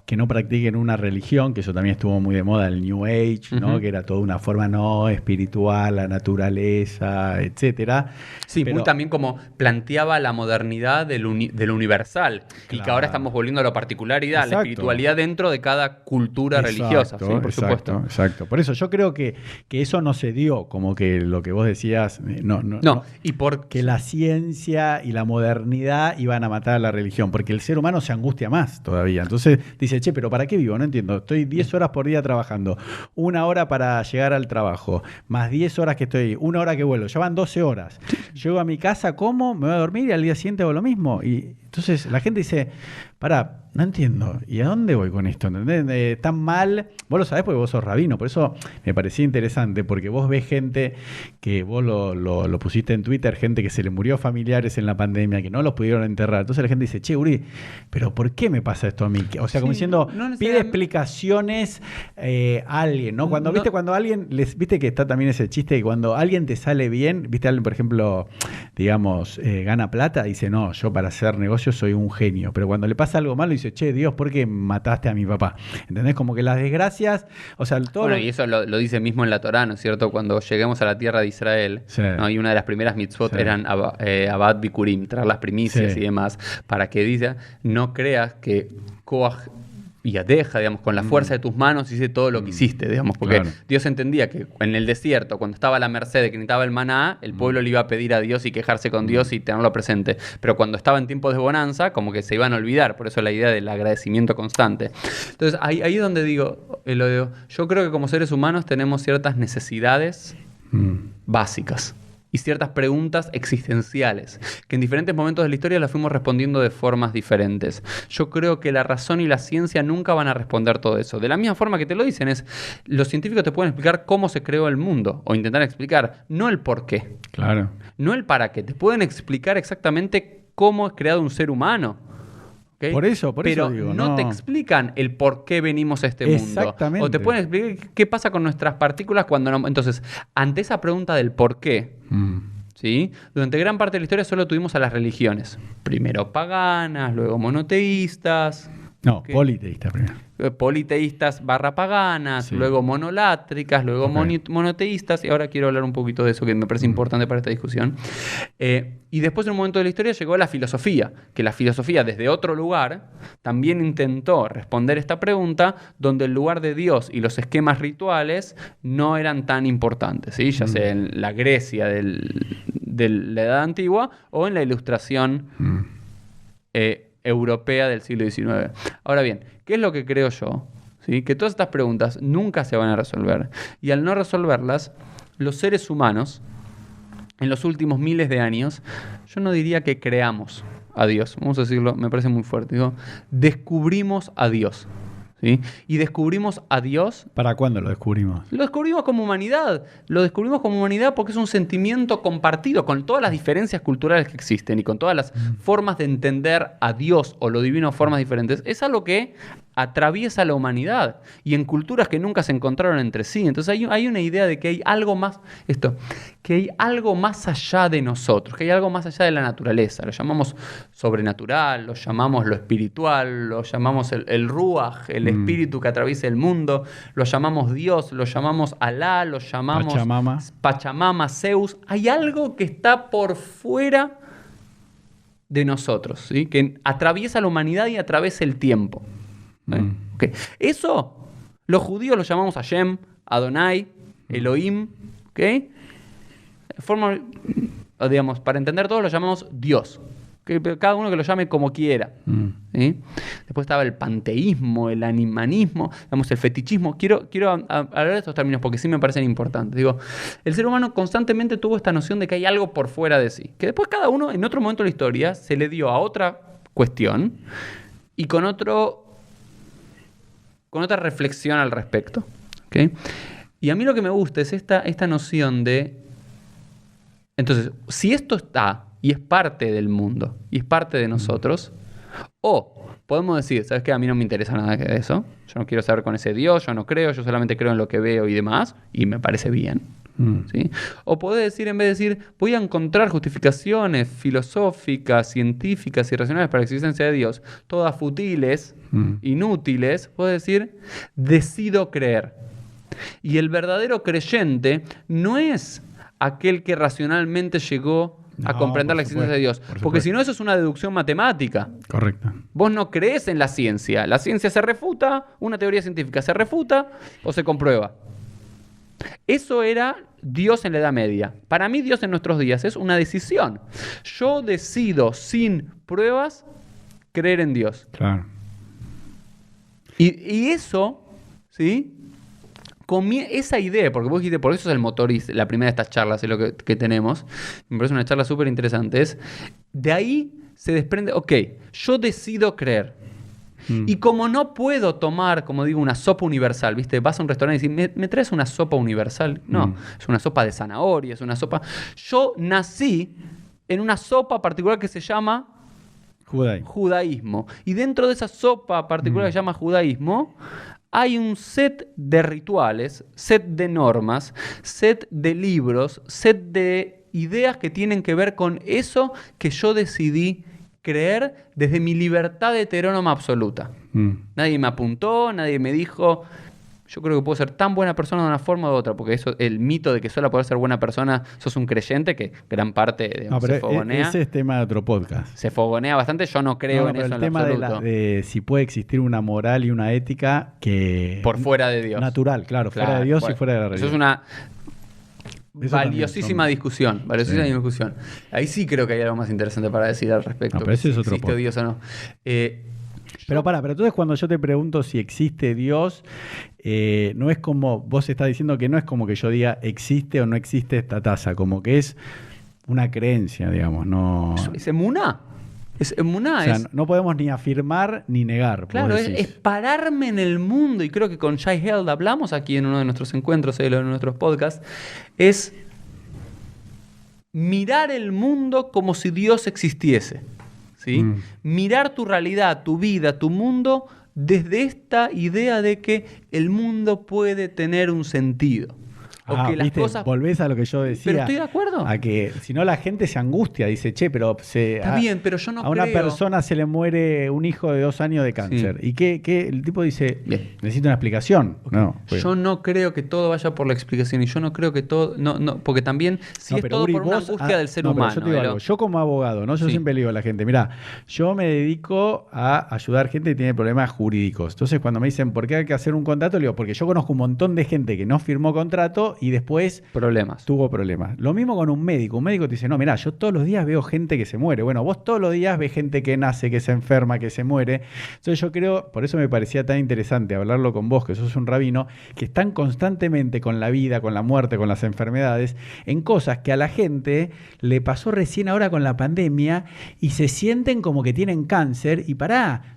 que no practiquen una religión, que eso también estuvo muy de moda, el New Age, ¿no? Que era toda una forma no espiritual, la naturaleza, etcétera. Sí, pero muy también como planteaba la modernidad del universal. Y que ahora estamos volviendo a la particularidad, Exacto. la espiritualidad dentro de cada cultura religiosa. Sí, por supuesto. Exacto. Por eso yo creo que eso no se dio, como que lo que vos decías, no. Y Que la ciencia y la modernidad iban a matar a la religión, porque el ser humano se angustia más todavía. Entonces dice, che, pero ¿para qué vivo? No entiendo. Estoy 10 horas por día trabajando, 1 hora para llegar al trabajo, más 10 horas que estoy, 1 hora que vuelvo, ya van 12 horas. Llego a mi casa, como, me voy a dormir y al día siguiente hago lo mismo. Y entonces la gente dice, pará, no entiendo. ¿Y a dónde voy con esto? ¿Entendés? Tan mal. Vos lo sabés porque vos sos rabino. Por eso me parecía interesante, porque vos ves gente que vos lo pusiste en Twitter, gente que se le murió familiares en la pandemia, que no los pudieron enterrar. Entonces la gente dice, che, Uri, ¿pero por qué me pasa esto a mí? O sea, como diciendo, pide explicaciones a alguien, ¿no? Cuando, ¿viste? Cuando alguien, viste que está también ese chiste, que cuando alguien te sale bien, viste, alguien, por ejemplo, digamos, gana plata, dice, no, yo para hacer negocios soy un genio. Pero cuando le pasa algo malo, dice, che, Dios, ¿por qué mataste a mi papá? ¿Entendés? Como que las desgracias, o sea, todo... Bueno, y eso lo dice mismo en la Torá, ¿no es cierto? Cuando lleguemos a la tierra de Israel, ¿no? Y una de las primeras mitzvot eran Abad Bikurim, traer las primicias y demás, para que diga, no creas que Koach y Adeja, digamos, con la fuerza de tus manos hice todo lo que hiciste, digamos, porque Dios entendía que en el desierto, cuando estaba a la merced de que necesitaba el maná, el pueblo le iba a pedir a Dios y quejarse con Dios y tenerlo presente. Pero cuando estaba en tiempos de bonanza, como que se iban a olvidar, por eso la idea del agradecimiento constante. Entonces, ahí es donde digo, yo creo que como seres humanos tenemos ciertas necesidades básicas y ciertas preguntas existenciales, que en diferentes momentos de la historia las fuimos respondiendo de formas diferentes. Yo creo que la razón y la ciencia nunca van a responder todo eso. De la misma forma que te lo dicen, los científicos te pueden explicar cómo se creó el mundo, o intentar explicar, no el por qué. Claro. No el para qué. Te pueden explicar exactamente cómo es creado un ser humano. ¿Okay? Por eso digo, pero no te explican el por qué venimos a este mundo. Exactamente. O te pueden explicar qué pasa con nuestras partículas cuando no... Entonces, ante esa pregunta del por qué, ¿sí? Durante gran parte de la historia solo tuvimos a las religiones. Primero paganas, luego monoteístas. No, politeístas primero. Politeístas / paganas, luego monolátricas, luego monoteístas, y ahora quiero hablar un poquito de eso que me parece importante para esta discusión. Y después en un momento de la historia llegó la filosofía, que la filosofía desde otro lugar también intentó responder esta pregunta, donde el lugar de Dios y los esquemas rituales no eran tan importantes, ¿sí? Ya sea en la Grecia de la Edad Antigua o en la Ilustración europea del siglo XIX. Ahora bien, ¿qué es lo que creo yo? ¿Sí? Que todas estas preguntas nunca se van a resolver. Y al no resolverlas, los seres humanos, en los últimos miles de años, yo no diría que creamos a Dios. Vamos a decirlo, me parece muy fuerte. Digo, descubrimos a Dios. ¿Sí? Y descubrimos a Dios. ¿Para cuándo lo descubrimos? Lo descubrimos como humanidad. Lo descubrimos como humanidad porque es un sentimiento compartido con todas las diferencias culturales que existen y con todas las formas de entender a Dios o lo divino de formas diferentes. Es algo que atraviesa la humanidad y en culturas que nunca se encontraron entre sí. Entonces hay una idea de que hay algo más, que hay algo más allá de nosotros, que hay algo más allá de la naturaleza. Lo llamamos sobrenatural, lo llamamos lo espiritual, lo llamamos el Ruach, el espíritu que atraviesa el mundo, lo llamamos Dios, lo llamamos Alá, lo llamamos Pachamama, Zeus. Hay algo que está por fuera de nosotros, ¿sí? Que atraviesa la humanidad y atraviesa el tiempo. Ok. Eso, los judíos lo llamamos Hashem, Adonai, Elohim, ¿ok? Digamos, para entender todo lo llamamos Dios. ¿Okay? Pero cada uno que lo llame como quiera. ¿Sí? Después estaba el panteísmo, el animanismo, digamos, el fetichismo. Quiero hablar de estos términos porque sí me parecen importantes. Digo, el ser humano constantemente tuvo esta noción de que hay algo por fuera de sí. Que después cada uno, en otro momento de la historia, se le dio a otra cuestión y con otra reflexión al respecto. ¿Okay? Y a mí lo que me gusta es esta noción de... Entonces, si esto está y es parte del mundo y es parte de nosotros, o podemos decir, ¿sabes qué? A mí no me interesa nada de eso. Yo no quiero saber con ese Dios, yo no creo, yo solamente creo en lo que veo y demás, y me parece bien. ¿Sí? O podés decir, en vez de decir, voy a encontrar justificaciones filosóficas, científicas y racionales para la existencia de Dios, todas futiles, inútiles, podés decir, decido creer. Y el verdadero creyente no es aquel que racionalmente llegó a comprender la existencia de Dios. Porque si no, eso es una deducción matemática. Correcto. Vos no crees en la ciencia. La ciencia se refuta, una teoría científica se refuta o se comprueba. Eso era Dios en la Edad Media. Para mí, Dios en nuestros días es una decisión. Yo decido, sin pruebas, creer en Dios. Claro. Y eso, ¿sí? Esa idea, porque vos dijiste, por eso es el motor y la primera de estas charlas es lo que tenemos, me parece una charla súper interesante, es de ahí se desprende, ok, yo decido creer. Y como no puedo tomar, como digo, una sopa universal, ¿viste? Vas a un restaurante y decís, ¿me traes una sopa universal? No, es una sopa de zanahoria, es una sopa... Yo nací en una sopa particular que se llama... Judaísmo. Y dentro de esa sopa particular que se llama judaísmo... hay un set de rituales, set de normas, set de libros, set de ideas que tienen que ver con eso que yo decidí creer desde mi libertad heterónoma absoluta. Nadie me apuntó, nadie me dijo, yo creo que puedo ser tan buena persona de una forma u otra, porque eso, el mito de que solo poder ser buena persona sos un creyente, que gran parte se fogonea. Ese es tema de otro podcast. Se fogonea bastante, yo no creo en eso en lo absoluto. El tema de si puede existir una moral y una ética que... por fuera de Dios. Natural, claro, fuera de Dios y fuera de la religión. Eso es una... valiosísima discusión. Discusión. Ahí sí creo que hay algo más interesante para decir al respecto. No, pero ese es otro existe Dios o no. Pero entonces cuando yo te pregunto si existe Dios, no es como, vos estás diciendo que no es como que yo diga existe o no existe esta taza, como que es una creencia, digamos, no... ¿Es emuná? Es emuná. O sea, no podemos ni afirmar ni negar. Claro, es pararme en el mundo, y creo que con Shai Held hablamos aquí en uno de nuestros encuentros, en nuestros podcasts, es mirar el mundo como si Dios existiese. ¿Sí? Mirar tu realidad, tu vida, tu mundo desde esta idea de que el mundo puede tener un sentido. O que las cosas... Volvés a lo que yo decía. Pero estoy de acuerdo. A que si no la gente se angustia, dice, che, pero está bien, pero yo no creo... A una persona se le muere un hijo de 2 años de cáncer. Sí. ¿Y qué? El tipo dice, bien, necesito una explicación. Okay. No, yo no creo que todo vaya por la explicación, y yo no creo que todo... No, porque también, si es todo por una angustia del ser humano. Yo te digo algo. Yo como abogado, ¿no? Yo siempre le digo a la gente, mirá, yo me dedico a ayudar gente que tiene problemas jurídicos. Entonces, cuando me dicen, ¿por qué hay que hacer un contrato? Le digo, porque yo conozco un montón de gente que no firmó contrato y después tuvo problemas. Lo mismo con un médico. Un médico te dice, no, mirá, yo todos los días veo gente que se muere. Bueno, vos todos los días ves gente que nace, que se enferma, que se muere. Entonces yo creo, por eso me parecía tan interesante hablarlo con vos, que sos un rabino, que están constantemente con la vida, con la muerte, con las enfermedades, en cosas que a la gente le pasó recién ahora con la pandemia y se sienten como que tienen cáncer y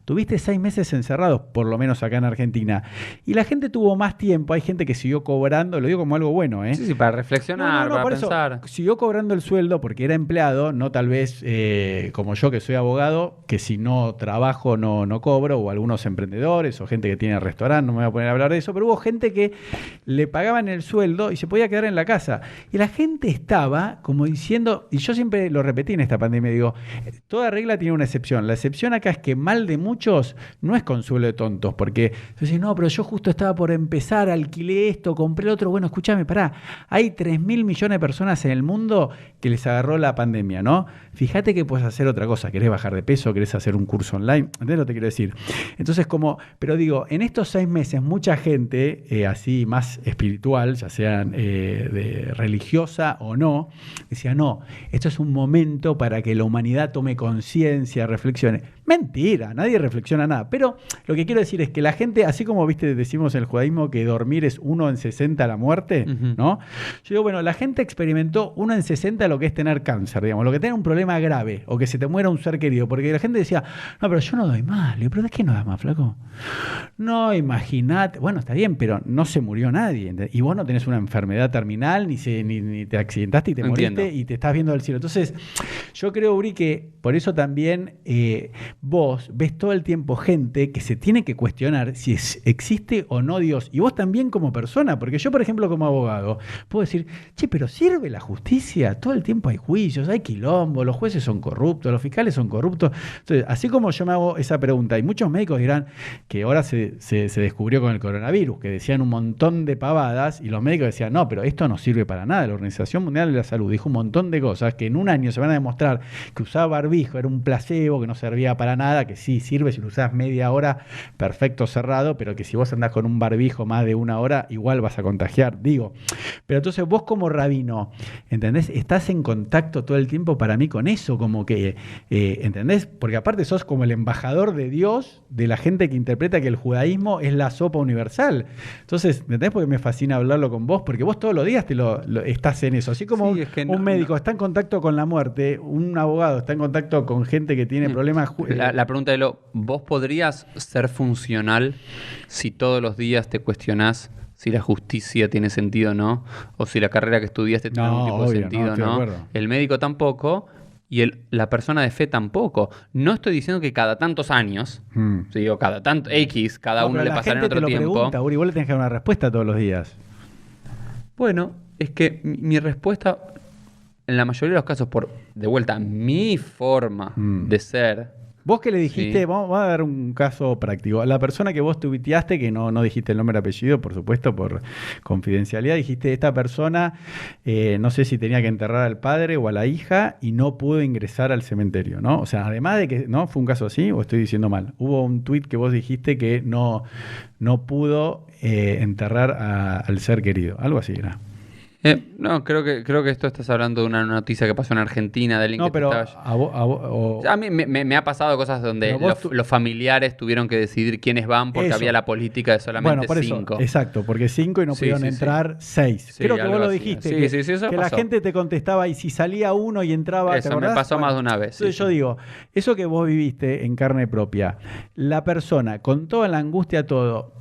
tuviste 6 meses encerrados, por lo menos acá en Argentina. Y la gente tuvo más tiempo, hay gente que siguió cobrando, lo digo como algo bueno, ¿eh? Sí, para reflexionar, para pensar. Eso, siguió cobrando el sueldo porque era empleado, no tal vez como yo que soy abogado, que si no trabajo no cobro, o algunos emprendedores o gente que tiene restaurante, no me voy a poner a hablar de eso, pero hubo gente que le pagaban el sueldo y se podía quedar en la casa. Y la gente estaba como diciendo, y yo siempre lo repetí en esta pandemia, digo, toda regla tiene una excepción. La excepción acá es que mal de muchos no es consuelo de tontos, porque yo decía, no, pero yo justo estaba por empezar, alquilé esto, compré el otro, bueno, escuchame, escúchame, pará, hay 3.000 millones de personas en el mundo que les agarró la pandemia, ¿no? Fíjate que puedes hacer otra cosa, querés bajar de peso, querés hacer un curso online, ¿entendés lo que te quiero decir? Entonces, pero digo, en estos 6 meses mucha gente, así más espiritual, ya sean de religiosa o no, decía, no, esto es un momento para que la humanidad tome conciencia, reflexione. Mentira, nadie reflexiona nada. Pero lo que quiero decir es que la gente, así como viste, decimos en el judaísmo que dormir es 1 en 60 la muerte, ¿no? Yo digo, bueno, la gente experimentó 1 en 60 lo que es tener cáncer, digamos, lo que es tener un problema grave o que se te muera un ser querido. Porque la gente decía, no, pero yo no doy más. Le digo, ¿pero de qué no das más, flaco? No, imagínate. Bueno, está bien, pero no se murió nadie. Y vos no tenés una enfermedad terminal, ni te accidentaste y te moriste y te estás viendo del cielo. Entonces, yo creo, Uri, que por eso también vos ves todo el tiempo gente que se tiene que cuestionar si existe o no Dios. Y vos también como persona, porque yo, por ejemplo, como abogado, puedo decir, che, pero ¿sirve la justicia? Todo el tiempo hay juicios, hay quilombo, los jueces son corruptos, los fiscales son corruptos. Entonces, así como yo me hago esa pregunta, y muchos médicos dirán que ahora se descubrió con el coronavirus, que decían un montón de pavadas, y los médicos decían, no, pero esto no sirve para nada. La Organización Mundial de la Salud dijo un montón de cosas que en un año se van a demostrar que usar barbijo era un placebo, que no servía para nada, que sí sirve si lo usás media hora, perfecto cerrado, pero que si vos andás con un barbijo más de 1 hora, igual vas a contagiar, digo. Pero entonces vos como rabino, ¿entendés? Estás en contacto todo el tiempo para mí con eso, como que, ¿entendés? Porque aparte sos como el embajador de Dios, de la gente que interpreta que el judaísmo es la sopa universal. Entonces, ¿entendés? Porque me fascina hablarlo con vos, porque vos todos los días estás en eso. Así como un médico está en contacto con la muerte, un abogado está en contacto con gente que tiene problemas. La pregunta de ¿vos podrías ser funcional si todos los días te cuestionás si la justicia tiene sentido o no? O si la carrera que estudiaste tiene algún tipo de sentido o no. El médico tampoco. Y la persona de fe tampoco. No estoy diciendo que cada tantos años, o cada tanto X, cada uno le pasará en otro tiempo. Pregunta, Uri, vos le tenés que dar una respuesta todos los días. Bueno, es que mi respuesta, en la mayoría de los casos, por de vuelta, mi forma de ser. Vos que le dijiste, vamos a dar un caso práctico. A la persona que vos tuiteaste, que no dijiste el nombre y apellido, por supuesto, por confidencialidad, dijiste, esta persona, no sé si tenía que enterrar al padre o a la hija y no pudo ingresar al cementerio, ¿no? O sea, además de que, ¿no? ¿Fue un caso así o estoy diciendo mal? Hubo un tuit que vos dijiste que no pudo enterrar al ser querido. Algo así era. No, creo que esto estás hablando de una noticia que pasó en Argentina de alguien no, que pero estaba... A mí me ha pasado cosas donde los familiares tuvieron que decidir quiénes van porque había la política de solamente 5. Exacto, porque 5 y no pudieron entrar 6. Sí, creo que vos lo dijiste, que la gente te contestaba y si salía uno y entraba... Eso me pasó más de una vez. Entonces yo digo, eso que vos viviste en carne propia, la persona con toda la angustia, todo...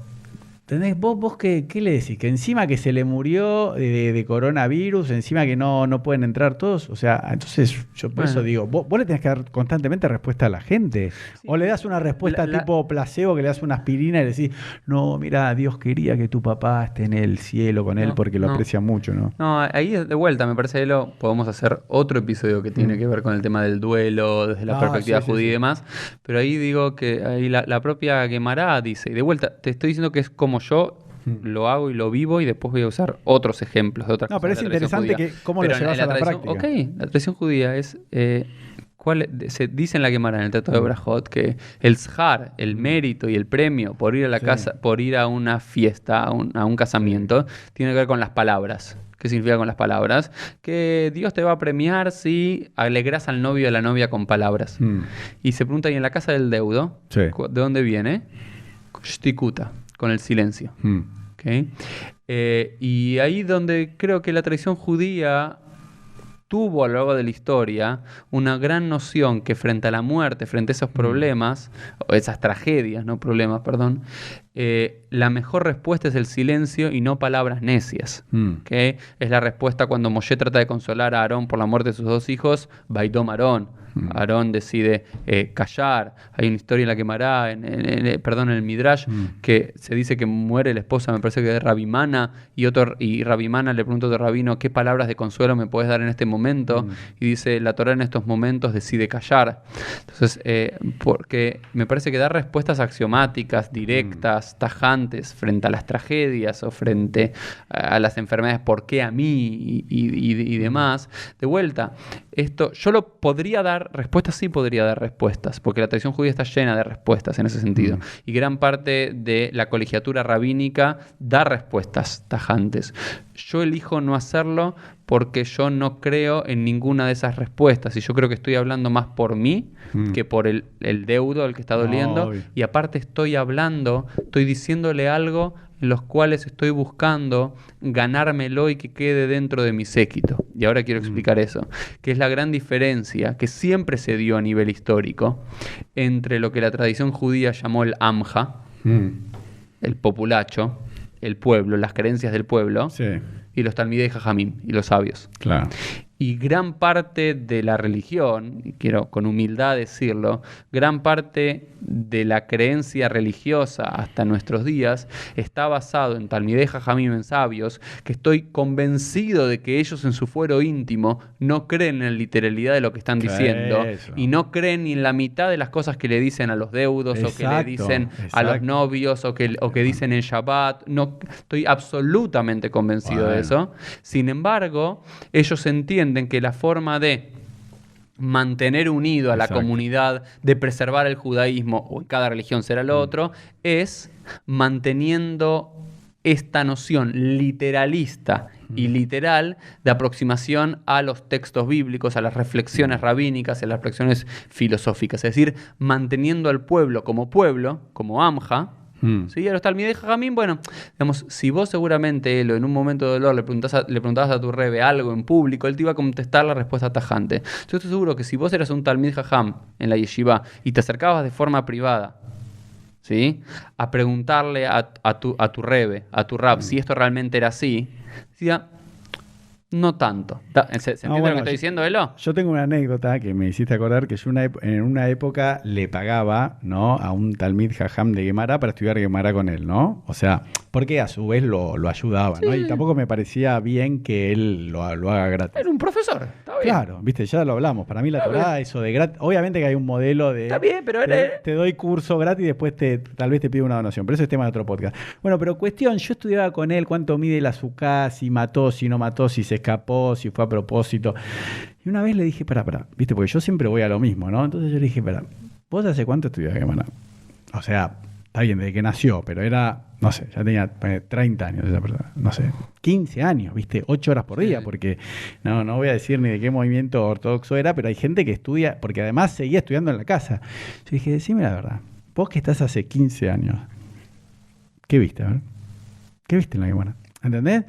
¿Entendés? ¿Vos qué le decís? Que encima que se le murió de coronavirus, encima que no pueden entrar todos. O sea, entonces yo por eso digo, vos le tenés que dar constantemente respuesta a la gente. Sí. O le das una respuesta tipo placebo, que le das una aspirina y le decís, no, mira, Dios quería que tu papá esté en el cielo con él porque lo aprecia mucho, ¿no? No, ahí de vuelta, me parece que podemos hacer otro episodio que tiene que ver con el tema del duelo, desde la perspectiva judía y demás. Pero ahí digo que ahí la propia Guemará dice, y de vuelta, te estoy diciendo que es como yo lo hago y lo vivo y después voy a usar otros ejemplos de otras cosas. No, pero es interesante que cómo lo llevas a la práctica. Ok, la tradición judía es... se dice en la Gemara, en el Tratado de Brajot, que el zhar, el mérito y el premio por ir a la casa, por ir a una fiesta, a un casamiento, tiene que ver con las palabras. ¿Qué significa con las palabras? Que Dios te va a premiar si alegras al novio y a la novia con palabras. Y se pregunta, ¿y en la casa del deudo? ¿De dónde viene? Shtikuta, con el silencio. ¿Okay? Y ahí donde creo que la tradición judía tuvo a lo largo de la historia una gran noción que frente a la muerte, frente a esos problemas, o esas tragedias, no problemas, perdón, la mejor respuesta es el silencio y no palabras necias. ¿Okay? Es la respuesta cuando Moshe trata de consolar a Aarón por la muerte de sus 2 hijos, Baitom Aarón. Aarón decide callar. Hay una historia en la Gemara, en el Midrash, que se dice que muere la esposa, me parece que de Rabimana, y Rabimana le pregunta a otro rabino, ¿qué palabras de consuelo me puedes dar en este momento? Y dice, la Torá en estos momentos decide callar. Entonces, porque me parece que dar respuestas axiomáticas, directas, tajantes, frente a las tragedias o frente a las enfermedades, ¿por qué a mí? Y demás. De vuelta, esto, yo lo podría dar respuestas, sí podría dar respuestas, porque la tradición judía está llena de respuestas en ese sentido. Y gran parte de la colegiatura rabínica da respuestas tajantes. Yo elijo no hacerlo porque yo no creo en ninguna de esas respuestas. Y yo creo que estoy hablando más por mí que por el deudo, el que está doliendo. Obvio. Y aparte estoy diciéndole algo en los cuales estoy buscando ganármelo y que quede dentro de mi séquito. Y ahora quiero explicar eso, que es la gran diferencia que siempre se dio a nivel histórico entre lo que la tradición judía llamó el Amja, el populacho, el pueblo, las creencias del pueblo, Sí, y los Talmidei Jajamim, y los sabios. claro. Y gran parte de la religión, y quiero con humildad decirlo, gran parte de la creencia religiosa hasta nuestros días está basado en Talmidei Jajamim, en sabios, que estoy convencido de que ellos en su fuero íntimo no creen en la literalidad de lo que están diciendo Eso. y no creen ni en la mitad de las cosas que le dicen a los deudos o que le Exacto, dicen a los exacto. novios o que dicen en Shabbat. No, estoy absolutamente convencido de eso. Sin embargo, ellos entienden que la forma de mantener unido a la Exacto. comunidad, de preservar el judaísmo, o en cada religión será lo otro, es manteniendo esta noción literalista y literal de aproximación a los textos bíblicos, a las reflexiones rabínicas, a las reflexiones filosóficas. Es decir, manteniendo al pueblo, como Amja. ¿Sí? A los Talmidei Jajamim, bueno, digamos, si vos seguramente, Elo, en un momento de dolor le preguntabas a tu rebe algo en público, él te iba a contestar la respuesta tajante. Yo estoy seguro que si vos eras un Talmid Jajam en la yeshiva y te acercabas de forma privada, ¿sí?, a preguntarle a tu rebe, a tu rab, si esto realmente era así, decía, no tanto. ¿Se entiende lo que estoy diciendo, Elo? Yo tengo una anécdota que me hiciste acordar que yo en una época le pagaba, ¿no?, a un Talmid Jajam de Gemara para estudiar Gemara con él, ¿no? O sea, porque a su vez lo ayudaba, ¿no? Y tampoco me parecía bien que él lo haga gratis. Era un profesor, está bien. Claro, viste, ya lo hablamos. Para mí la Torá, eso de gratis. Obviamente que hay un modelo de. Está bien, pero te doy curso gratis y después tal vez te pido una donación. Pero eso es tema de otro podcast. Bueno, pero cuestión, yo estudiaba con él cuánto mide el azúcar, si mató, si no mató, si se escapó, si fue a propósito. Y una vez le dije, pará, viste, porque yo siempre voy a lo mismo, ¿no? Entonces yo le dije, ¿vos hace cuánto estudiás Gemara? O sea, está bien, desde que nació, pero era, no sé, ya tenía 30 años esa persona, no sé, 15 años, ¿viste? 8 horas por día, porque no voy a decir ni de qué movimiento ortodoxo era, pero hay gente que estudia, porque además seguía estudiando en la casa. Yo dije, decime la verdad, vos que estás hace 15 años, ¿qué viste? A ver? ¿Qué viste en la Gemara? ¿Entendés?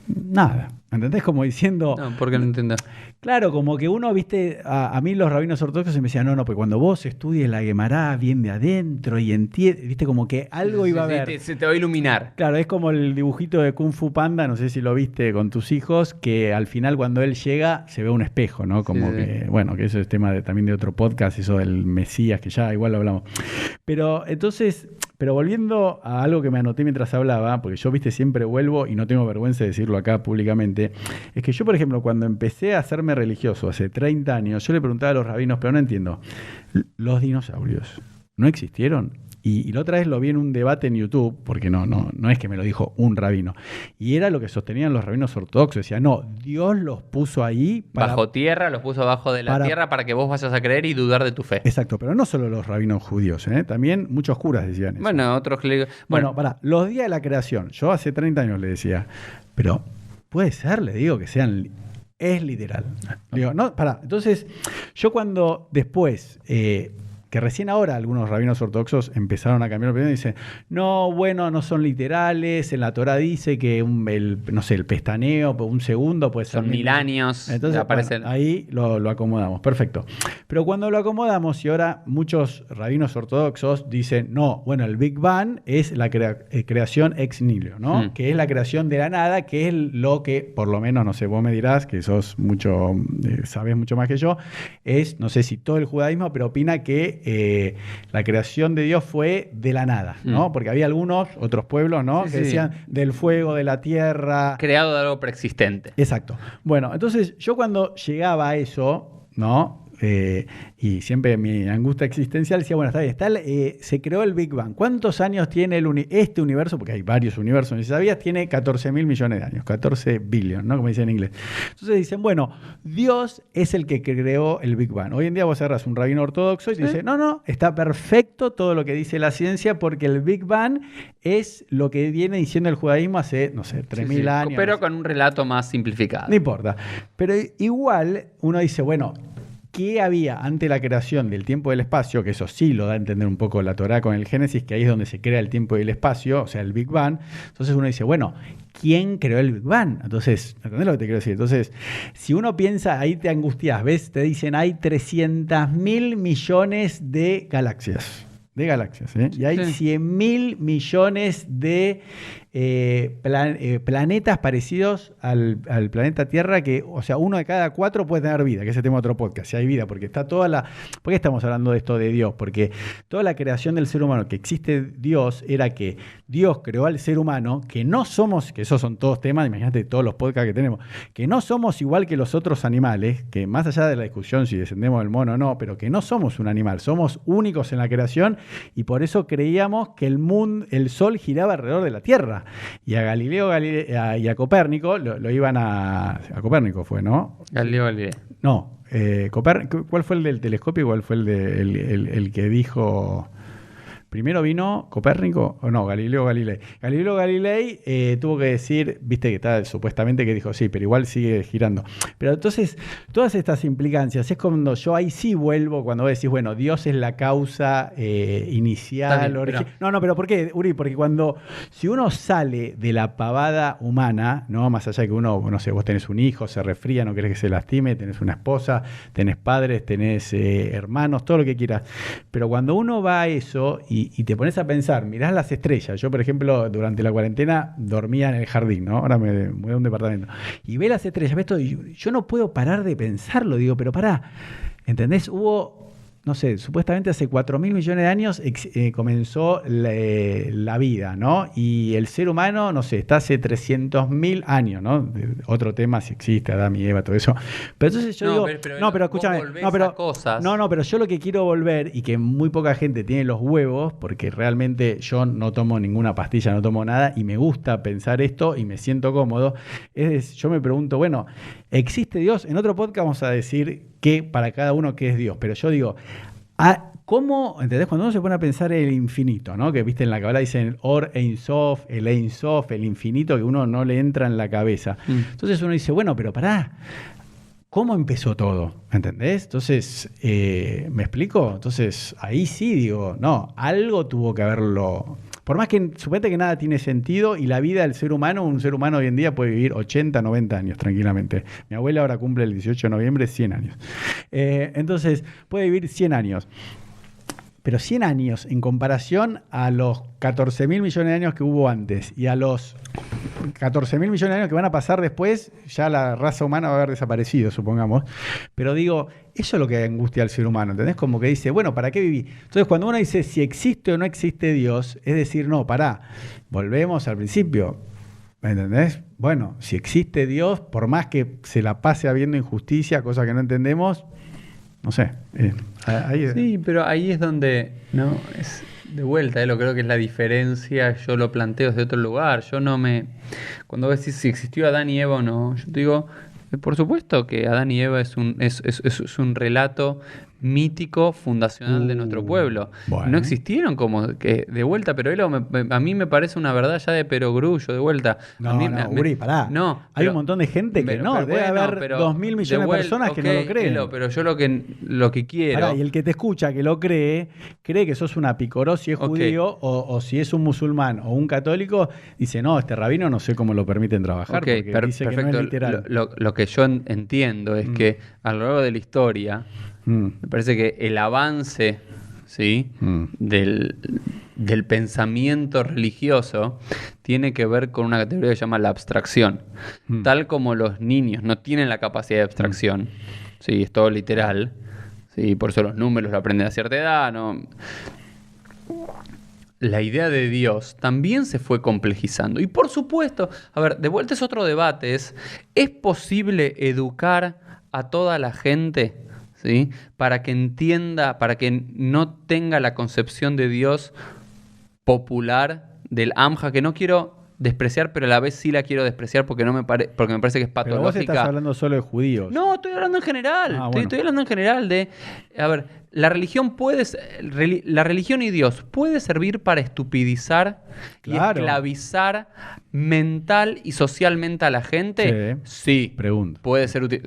Nada. ¿Entendés? Como diciendo... No, ¿por qué no entendés? Claro, como que uno, viste, a mí los rabinos ortodoxos me decían, no, porque cuando vos estudies la Gemara bien de adentro y entiendes, viste, como que algo iba a haber. Se te va a iluminar. Claro, es como el dibujito de Kung Fu Panda, no sé si lo viste con tus hijos, que al final cuando él llega se ve un espejo, ¿no? Como que, bueno, que eso es tema también de otro podcast, eso del Mesías, que ya igual lo hablamos. Pero entonces... Pero volviendo a algo que me anoté mientras hablaba, porque yo, viste, siempre vuelvo y no tengo vergüenza de decirlo acá públicamente, es que yo, por ejemplo, cuando empecé a hacerme religioso hace 30 años, yo le preguntaba a los rabinos, pero no entiendo, ¿los dinosaurios no existieron? Y la otra vez lo vi en un debate en YouTube, porque no es que me lo dijo un rabino, y era lo que sostenían los rabinos ortodoxos, decían, no, Dios los puso ahí bajo tierra, los puso abajo de la tierra para que vos vayas a creer y dudar de tu fe. Exacto, pero no solo los rabinos judíos, también muchos curas decían eso. Bueno, otros... Bueno, los días de la creación, yo hace 30 años le decía, pero puede ser, le digo, que sean... Es literal. Le digo, no, entonces, yo cuando después... que recién ahora algunos rabinos ortodoxos empezaron a cambiar opinión y dicen, no, bueno, no son literales, en la Torá dice que el pestaneo por un segundo puede ser Son 1000 años. Entonces, aparecen... bueno, ahí lo acomodamos, perfecto. Pero cuando lo acomodamos, y ahora muchos rabinos ortodoxos dicen, no, bueno, el Big Bang es la creación ex nihilo, ¿no? Que es la creación de la nada, que es lo que, por lo menos, no sé, vos me dirás, que sabés mucho más que yo, no sé si todo el judaísmo, pero opina que la creación de Dios fue de la nada, ¿no? Porque había otros pueblos, ¿no? Que decían del fuego, de la tierra. Creado de algo preexistente. Exacto. Bueno, entonces yo cuando llegaba a eso, ¿no? Y siempre mi angustia existencial decía, bueno, está bien, se creó el Big Bang. ¿Cuántos años tiene este universo? Porque hay varios universos, si sabías, tiene 14.000 millones de años, 14 billion, ¿no? Como dicen en inglés. Entonces dicen, bueno, Dios es el que creó el Big Bang. Hoy en día vos agarras un rabino ortodoxo y te dice, no, está perfecto todo lo que dice la ciencia porque el Big Bang es lo que viene diciendo el judaísmo hace, no sé, 3.000 años. Pero con un relato más simplificado. No importa. Pero igual uno dice, bueno, ¿qué había ante la creación del tiempo y del espacio? Que eso sí lo da a entender un poco la Torá con el Génesis, que ahí es donde se crea el tiempo y el espacio, o sea, el Big Bang. Entonces uno dice, bueno, ¿quién creó el Big Bang? Entonces, ¿entendés lo que te quiero decir? Entonces, si uno piensa, ahí te angustias, ¿ves? Te dicen, hay 300.000 millones de galaxias. Y hay 100.000 millones de planetas parecidos al planeta Tierra, que, o sea, uno de cada 4 puede tener vida, que ese tema de otro podcast, si hay vida, porque está ¿por qué estamos hablando de esto de Dios? Porque toda la creación del ser humano, que existe Dios, era que Dios creó al ser humano, que no somos, que esos son todos temas, imagínate todos los podcasts que tenemos, que no somos igual que los otros animales, que más allá de la discusión si descendemos del mono o no, pero que no somos un animal, somos únicos en la creación, y por eso creíamos que el Sol giraba alrededor de la Tierra. Y a Galileo y a Copérnico lo iban a Copérnico fue, ¿no? Galileo Galilei. No, ¿cuál fue el del telescopio y cuál fue el que dijo? Primero vino Copérnico, o no, Galileo Galilei. Galileo Galilei tuvo que decir, viste que está supuestamente que dijo, sí, pero igual sigue girando. Pero entonces, todas estas implicancias, es cuando yo ahí sí vuelvo, cuando vos decís, bueno, Dios es la causa inicial. No, pero ¿por qué, Uri? Porque si uno sale de la pavada humana, ¿no? Más allá de que uno, no sé, vos tenés un hijo, se resfría, no querés que se lastime, tenés una esposa, tenés padres, tenés hermanos, todo lo que quieras. Pero cuando uno va a eso y te pones a pensar, mirás las estrellas. Yo, por ejemplo, durante la cuarentena dormía en el jardín, ¿no? Ahora me mudé a un departamento. Y ve las estrellas, ves todo, y yo no puedo parar de pensarlo. Digo, pero pará, ¿entendés? Hubo, no sé, supuestamente hace 4.000 millones de años comenzó la vida, ¿no? Y el ser humano, no sé, está hace 300.000 años, ¿no? Otro tema, si existe Adán y Eva, todo eso. Pero entonces yo digo, pero escúchame, pero yo lo que quiero volver, y que muy poca gente tiene los huevos, porque realmente yo no tomo ninguna pastilla, no tomo nada, y me gusta pensar esto, y me siento cómodo, yo me pregunto, bueno, ¿existe Dios? En otro podcast vamos a decir que para cada uno qué es Dios, pero yo digo, ¿cómo? ¿Entendés? Cuando uno se pone a pensar en el infinito, ¿no? Que viste en la Kabbalah dicen Or Ein Sof, el Ein Sof, el infinito, que uno no le entra en la cabeza. Entonces uno dice, bueno, pero pará, ¿cómo empezó todo? ¿Entendés? Entonces, ¿me explico? Entonces, ahí sí digo, no, algo tuvo que haberlo. Por más que suponete que nada tiene sentido, y la vida del ser humano, un ser humano hoy en día puede vivir 80, 90 años tranquilamente. Mi abuela ahora cumple el 18 de noviembre 100 años. Entonces, puede vivir 100 años. Pero 100 años en comparación a los 14.000 millones de años que hubo antes y a los 14.000 millones de años que van a pasar después, ya la raza humana va a haber desaparecido, supongamos. Pero digo, eso es lo que angustia al ser humano, ¿entendés? Como que dice, bueno, ¿para qué viví? Entonces, cuando uno dice si existe o no existe Dios, es decir, no, pará, volvemos al principio. ¿Me entendés? Bueno, si existe Dios, por más que se la pase habiendo injusticia, cosas que no entendemos, no sé. Sí, pero ahí es donde, ¿no? Es de vuelta, lo creo que es la diferencia. Yo lo planteo desde otro lugar. Cuando vos decís si existió Adán y Eva o no, yo te digo, por supuesto que Adán y Eva es un relato mítico fundacional de nuestro pueblo. Bueno. No existieron como que de vuelta, pero a mí me parece una verdad ya de perogrullo, de vuelta. No, A mí, Uri, pará. No, hay un montón de gente que no. Debe haber 2.000 millones de personas que no lo creen. Pero yo lo que quiero... Pará, y el que te escucha, que lo cree que sos una picoró si es judío o si es un musulmán o un católico, dice, no, este rabino no sé cómo lo permiten trabajar porque dice perfecto. que no es literal. Lo que yo entiendo es que a lo largo de la historia me parece que el avance, ¿sí? del pensamiento religioso tiene que ver con una categoría que se llama la abstracción. Tal como los niños no tienen la capacidad de abstracción, ¿sí? Es todo literal, ¿sí? Por eso los números lo aprenden a cierta edad, ¿no? La idea de Dios también se fue complejizando. Y por supuesto, a ver, de vuelta es otro debate, ¿es posible educar a toda la gente, ¿sí? Para que entienda, para que no tenga la concepción de Dios popular del Amja, que no quiero despreciar, pero a la vez sí la quiero despreciar porque porque me parece que es patológica. Pero vos estás hablando solo de judíos. No, estoy hablando en general. Bueno. Estoy hablando en general de... A ver, la religión y Dios puede servir para estupidizar y esclavizar mental y socialmente a la gente. Sí. Pregunto. Puede ser útil.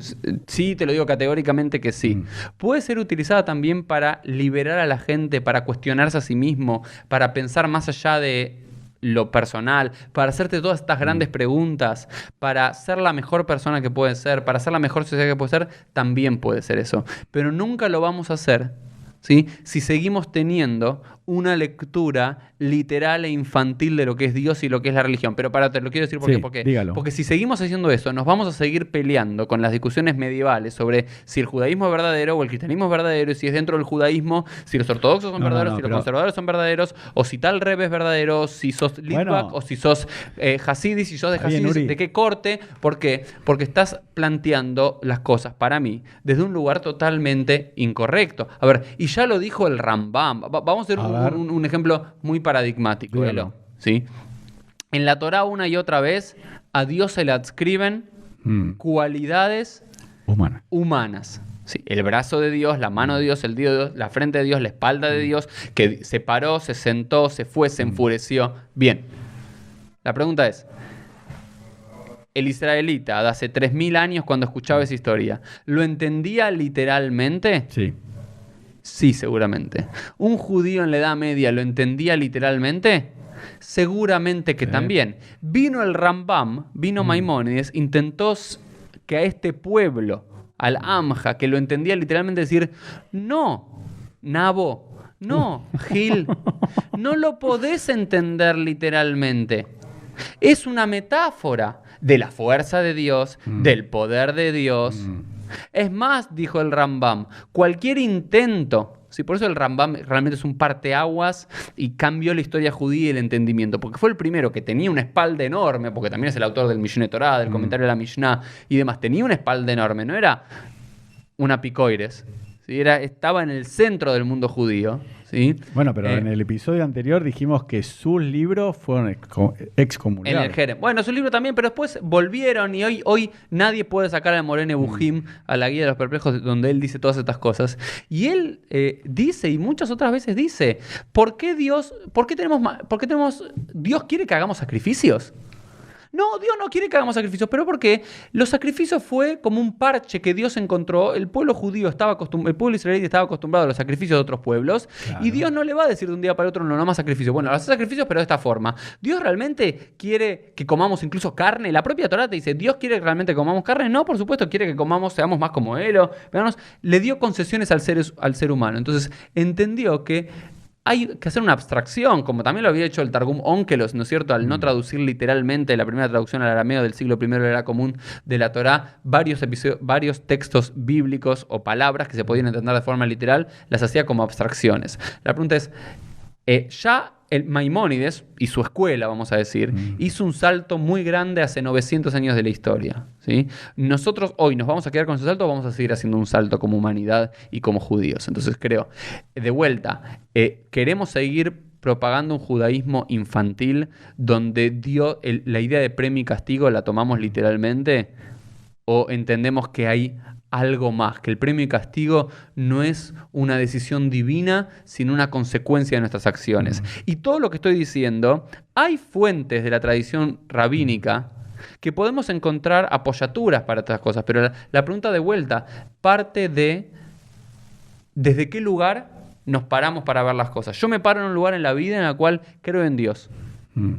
Sí, te lo digo categóricamente que sí. Puede ser utilizada también para liberar a la gente, para cuestionarse a sí mismo, para pensar más allá de lo personal, para hacerte todas estas grandes preguntas, para ser la mejor persona que puedes ser, para ser la mejor sociedad que puedes ser, también puede ser eso. Pero nunca lo vamos a hacer, ¿sí? Si seguimos teniendo una lectura literal e infantil de lo que es Dios y lo que es la religión. Pero te lo quiero decir porque si seguimos haciendo eso, nos vamos a seguir peleando con las discusiones medievales sobre si el judaísmo es verdadero o el cristianismo es verdadero, y si es dentro del judaísmo, si los ortodoxos son verdaderos, si los conservadores son verdaderos, o si tal Rebbe es verdadero, si sos Litvak, o si sos Hasidis, si sos de Hasidis, ¿de qué corte? ¿Por qué? Porque estás planteando las cosas, para mí, desde un lugar totalmente incorrecto. A ver, y ya lo dijo el Rambam. Vamos a hacer un ejemplo muy paradigmático, ¿sí? En la Torá una y otra vez a Dios se le adscriben cualidades humanas. Sí, el brazo de Dios, la mano de Dios, el dedo de Dios, la frente de Dios, la espalda de Dios, que se paró, se sentó, se fue, se enfureció. Bien. La pregunta es, el israelita de hace 3.000 años cuando escuchaba esa historia, ¿lo entendía literalmente? Sí. Sí, seguramente. ¿Un judío en la Edad Media lo entendía literalmente? Seguramente que también. Vino el Rambam, vino Maimónides, intentó que a este pueblo, al Amja, que lo entendía literalmente, decir, no, Nabo, no, Gil, no lo podés entender literalmente. Es una metáfora de la fuerza de Dios, del poder de Dios. Es más, dijo el Rambam, cualquier intento, ¿sí? Por eso el Rambam realmente es un parteaguas y cambió la historia judía y el entendimiento, porque fue el primero que tenía una espalda enorme, porque también es el autor del Mishneh Torah, del comentario de la Mishnah y demás, tenía una espalda enorme, no era una picoires, ¿sí? Estaba en el centro del mundo judío. ¿Sí? Bueno, pero en el episodio anterior dijimos que sus libros fueron excomulgados. En el Jerem. Bueno, su libro también, pero después volvieron y hoy nadie puede sacar al Moreh Nebuchim a la Guía de los Perplejos, donde él dice todas estas cosas. Y él dice, y muchas otras veces dice, ¿por qué Dios quiere que hagamos sacrificios? No, Dios no quiere que hagamos sacrificios, pero ¿por qué? Los sacrificios fue como un parche que Dios encontró. El pueblo judío el pueblo israelí estaba acostumbrado a los sacrificios de otros pueblos, y Dios no le va a decir de un día para otro, no más sacrificios. Bueno, hacer sacrificios, pero de esta forma. Dios realmente quiere que comamos incluso carne. La propia Torá te dice, ¿Dios quiere realmente que comamos carne? No, por supuesto, quiere que seamos más como Él. Le dio concesiones al ser humano. Entonces, entendió que hay que hacer una abstracción, como también lo había hecho el Targum Onkelos, ¿no es cierto? Al no traducir literalmente la primera traducción al arameo del siglo I de la era común de la Torá, varios textos bíblicos o palabras que se podían entender de forma literal, las hacía como abstracciones. La pregunta es, ya el Maimónides y su escuela, vamos a decir, hizo un salto muy grande hace 900 años de la historia, ¿sí? Nosotros hoy nos vamos a quedar con ese salto o vamos a seguir haciendo un salto como humanidad y como judíos. Entonces creo, de vuelta, queremos seguir propagando un judaísmo infantil donde la idea de premio y castigo la tomamos literalmente. o entendemos que hay algo más, que el premio y castigo no es una decisión divina, sino una consecuencia de nuestras acciones. Y todo lo que estoy diciendo, hay fuentes de la tradición rabínica que podemos encontrar apoyaturas para estas cosas, pero la pregunta de vuelta parte de ¿desde qué lugar nos paramos para ver las cosas? Yo me paro en un lugar en la vida en el cual creo en Dios.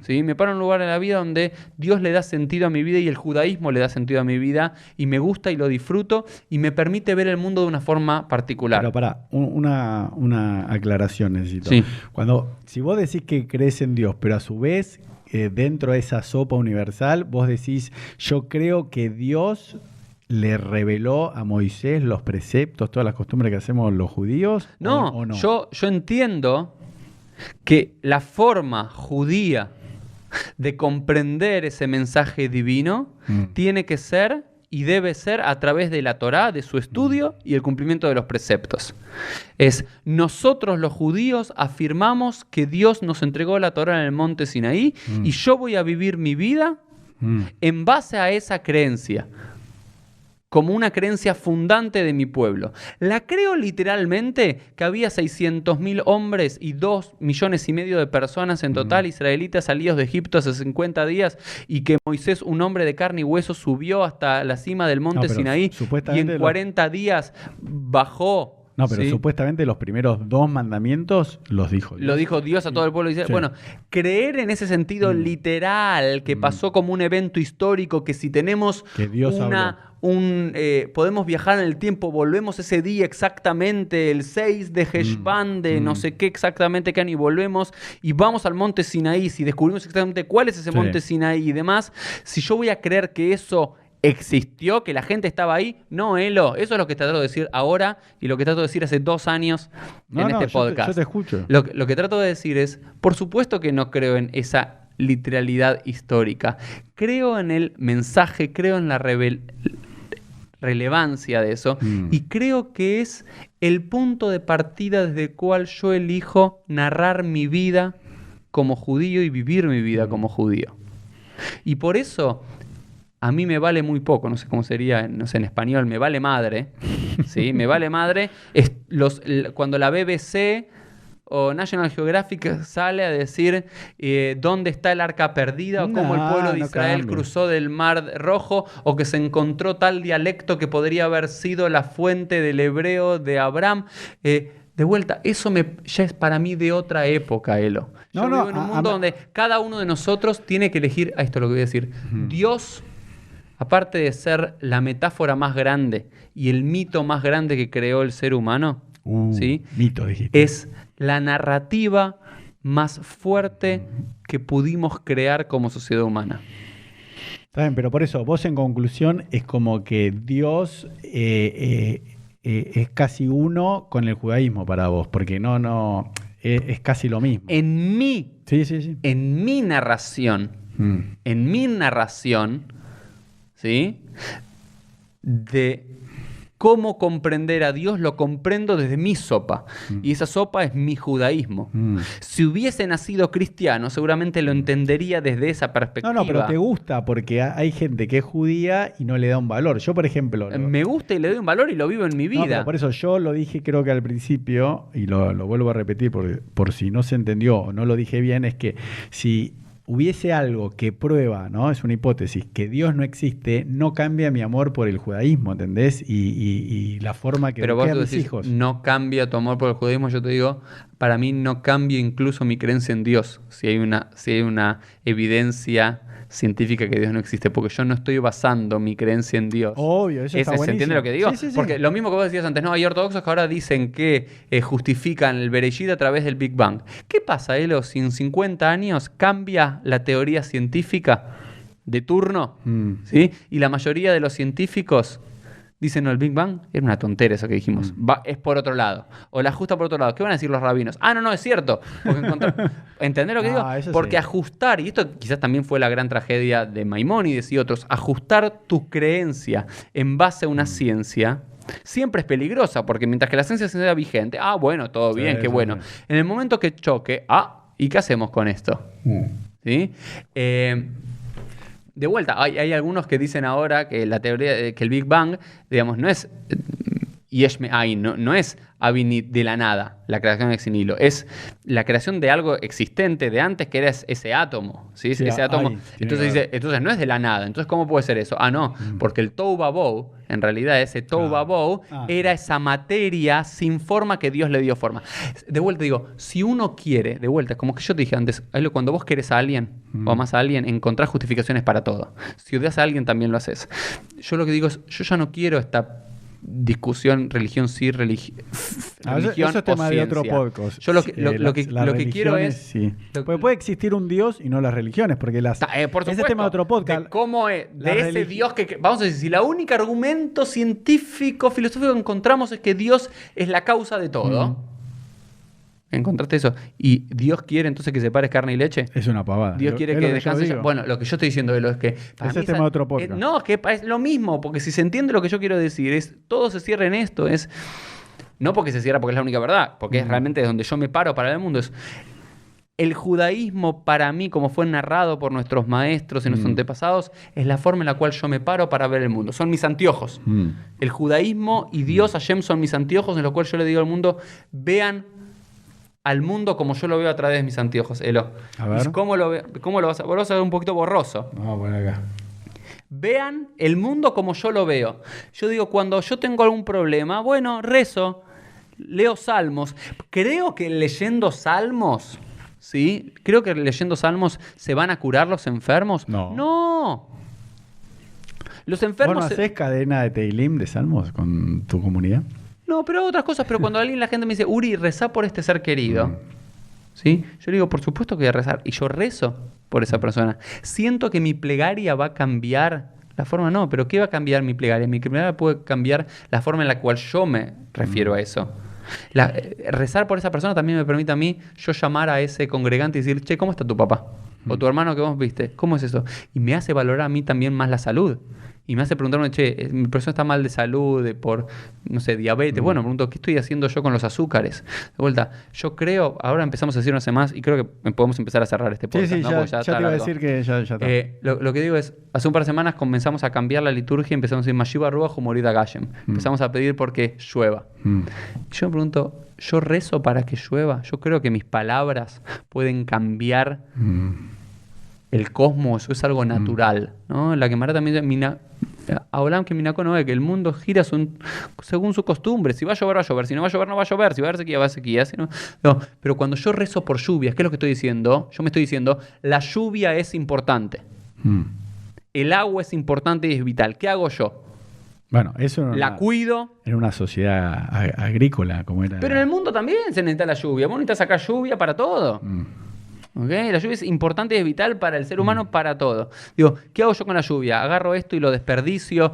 ¿Sí? Me paro en un lugar en la vida donde Dios le da sentido a mi vida y el judaísmo le da sentido a mi vida y me gusta y lo disfruto y me permite ver el mundo de una forma particular. Pero pará, una aclaración necesito. Sí. Si vos decís que crees en Dios, pero a su vez dentro de esa sopa universal vos decís, yo creo que Dios le reveló a Moisés los preceptos, todas las costumbres que hacemos los judíos. No, ¿o no? Yo entiendo que la forma judía de comprender ese mensaje divino tiene que ser y debe ser a través de la Torá, de su estudio y el cumplimiento de los preceptos. Nosotros los judíos afirmamos que Dios nos entregó la Torá en el monte Sinaí y yo voy a vivir mi vida en base a esa creencia, como una creencia fundante de mi pueblo. La creo literalmente que había 600.000 hombres y 2,5 millones de personas en total, israelitas salidos de Egipto hace 50 días, y que Moisés, un hombre de carne y hueso, subió hasta la cima del monte Sinaí y en 40 días bajó. No, pero ¿sí? Supuestamente los primeros 2 mandamientos los dijo Dios. Lo dijo Dios a todo el pueblo de Israel. Sí. Bueno, creer en ese sentido literal, que pasó como un evento histórico, que si tenemos que Dios podemos viajar en el tiempo, volvemos ese día exactamente, el 6 de Heshvan, de no sé qué exactamente qué año, y volvemos y vamos al monte Sinaí, si descubrimos exactamente cuál es ese monte Sinaí y demás, si yo voy a creer que eso existió, que la gente estaba ahí, no, Elo, eso es lo que trato de decir ahora y lo que trato de decir hace 2 años en este podcast. Yo te escucho. Lo que trato de decir es, por supuesto que no creo en esa literalidad histórica. Creo en el mensaje, creo en la relevancia de eso y creo que es el punto de partida desde el cual yo elijo narrar mi vida como judío y vivir mi vida como judío. Y por eso a mí me vale muy poco, no sé cómo sería, no sé, en español, me vale madre, ¿sí? Me vale madre. Cuando la BBC o National Geographic sale a decir dónde está el arca perdida, o cómo el pueblo de Israel cruzó del Mar Rojo, o que se encontró tal dialecto que podría haber sido la fuente del hebreo de Abraham. De vuelta, eso ya es para mí de otra época, Elo. Yo vivo en un mundo donde cada uno de nosotros tiene que elegir, esto es lo que voy a decir, Dios, aparte de ser la metáfora más grande y el mito más grande que creó el ser humano, ¿sí? Mito, dijiste. Es la narrativa más fuerte que pudimos crear como sociedad humana. Está bien, pero por eso, vos en conclusión es como que Dios es casi uno con el judaísmo para vos, porque es casi lo mismo. En mi narración, ¿sí? De cómo comprender a Dios, lo comprendo desde mi sopa. Y esa sopa es mi judaísmo. Si hubiese nacido cristiano, seguramente lo entendería desde esa perspectiva. No, pero te gusta porque hay gente que es judía y no le da un valor. Yo, por ejemplo... Me gusta y le doy un valor y lo vivo en mi vida. No, pero por eso yo lo dije creo que al principio, y lo vuelvo a repetir por si no se entendió o no lo dije bien, es que si hubiese algo que prueba, ¿no? Es una hipótesis, que Dios no existe, no cambia mi amor por el judaísmo, ¿entendés? Y la forma que pero vos eduqué a mis decís, hijos. No cambia tu amor por el judaísmo, yo te digo, para mí no cambia incluso mi creencia en Dios, si hay una evidencia científica que Dios no existe, porque yo no estoy basando mi creencia en Dios. Obvio, eso está buenísimo. ¿Se entiende lo que digo? Sí. Porque lo mismo que vos decías antes, hay ortodoxos que ahora dicen que justifican el Bereshit a través del Big Bang. ¿Qué pasa, Elo, si en 50 años cambia la teoría científica de turno? ¿Sí? Y la mayoría de los científicos dicen, no, el Big Bang era una tontera eso que dijimos. Es por otro lado. O la ajusta por otro lado. ¿Qué van a decir los rabinos? No, es cierto. ¿Entendés lo que digo? Porque ajustar, y esto quizás también fue la gran tragedia de Maimónides y otros, ajustar tu creencia en base a una ciencia siempre es peligrosa, porque mientras que la ciencia sea vigente, bueno, todo bien, qué bueno. En el momento que choque, ¿y qué hacemos con esto? ¿Sí? De vuelta, hay algunos que dicen ahora que la teoría de que el Big Bang, digamos, no es Yesh Me'ayin, no es Avini de la nada, la creación ex nihilo, es la creación de algo existente de antes que era ese átomo, ¿sí? Sí, Ese átomo. ahí, Entonces dice, entonces no es de la nada. Entonces, ¿cómo puede ser eso? Ah, no, porque el Tohu Vavohu, en realidad ese Tohu Vavohu era esa materia sin forma que Dios le dio forma. De vuelta digo, si uno quiere, de vuelta, como que yo te dije antes, cuando vos querés a alguien o amás a alguien, encontrás justificaciones para todo. Si odias a alguien, también lo haces. Yo lo que digo es, yo ya no quiero esta discusión religión sí, religión eso es tema o de otro ciencia. podcast. Yo lo que quiero es... Sí. Porque puede existir un Dios y no las religiones, porque por supuesto, ese tema de otro podcast. De cómo es, de ese Dios que... Vamos a decir, si el único argumento científico, filosófico que encontramos es que Dios es la causa de todo... ¿Encontraste eso? ¿Y Dios quiere entonces que separes carne y leche? Es una pavada. Dios quiere que descanses. Bueno, lo que yo estoy diciendo es que... Ese es tema de otro podcast. No, es que es lo mismo, porque si se entiende lo que yo quiero decir, es todo se cierra en esto, es... No porque se cierra porque es la única verdad, porque es realmente donde yo me paro para el mundo. Es el judaísmo para mí, como fue narrado por nuestros maestros y nuestros antepasados, es la forma en la cual yo me paro para ver el mundo. Son mis anteojos. El judaísmo y Dios, Hashem, son mis anteojos en los cuales yo le digo al mundo, vean al mundo como yo lo veo a través de mis anteojos, Elo. A ver. ¿Cómo lo vas a ver? Vos vas a ver un poquito borroso. Vamos a poner acá. Vean el mundo como yo lo veo. Yo digo, cuando yo tengo algún problema, bueno, rezo, leo salmos. Creo que leyendo salmos, ¿sí? Creo que leyendo salmos se van a curar los enfermos. No. Los enfermos... ¿Vos no haces cadena de Teilim de salmos con tu comunidad? No, pero otras cosas. Pero cuando la gente me dice, Uri, rezá por este ser querido, ¿sí? Yo le digo, por supuesto que voy a rezar. Y yo rezo por esa persona. Siento que mi plegaria va a cambiar la forma, no, pero ¿qué va a cambiar mi plegaria? Mi plegaria puede cambiar la forma en la cual yo me refiero a eso. Rezar por esa persona también me permite a mí yo llamar a ese congregante y decir, che, ¿cómo está tu papá? O tu hermano que vos viste, ¿cómo es eso? Y me hace valorar a mí también más la salud. Y me hace preguntarme, che, mi persona está mal de salud, por, no sé, diabetes. Bueno, me pregunto, ¿qué estoy haciendo yo con los azúcares? De vuelta, yo creo, ahora empezamos a decir no sé más, y creo que podemos empezar a cerrar este podcast. Sí, ¿no? ya te iba a decir que ya está. Lo que digo es, hace un par de semanas comenzamos a cambiar la liturgia y empezamos a decir Mashiva Ruach Morida Gashem. Empezamos a pedir porque llueva. Y yo me pregunto, ¿yo rezo para que llueva? Yo creo que mis palabras pueden cambiar el cosmos, es algo natural, ¿no? La Gemara también hablan que Minako no ve, que el mundo gira según su costumbre. Si va a llover, va a llover. Si no va a llover, no va a llover. Si va a haber sequía, va a haber sequía. Si no, pero cuando yo rezo por lluvias, ¿qué es lo que estoy diciendo? Yo me estoy diciendo, la lluvia es importante. El agua es importante y es vital. ¿Qué hago yo? Bueno, eso la cuido. En una sociedad agrícola como era. Pero en el mundo también se necesita la lluvia. Vos necesitas sacar lluvia para todo. ¿Okay? La lluvia es importante y es vital para el ser humano, para todo. Digo, ¿qué hago yo con la lluvia? Agarro esto y lo desperdicio,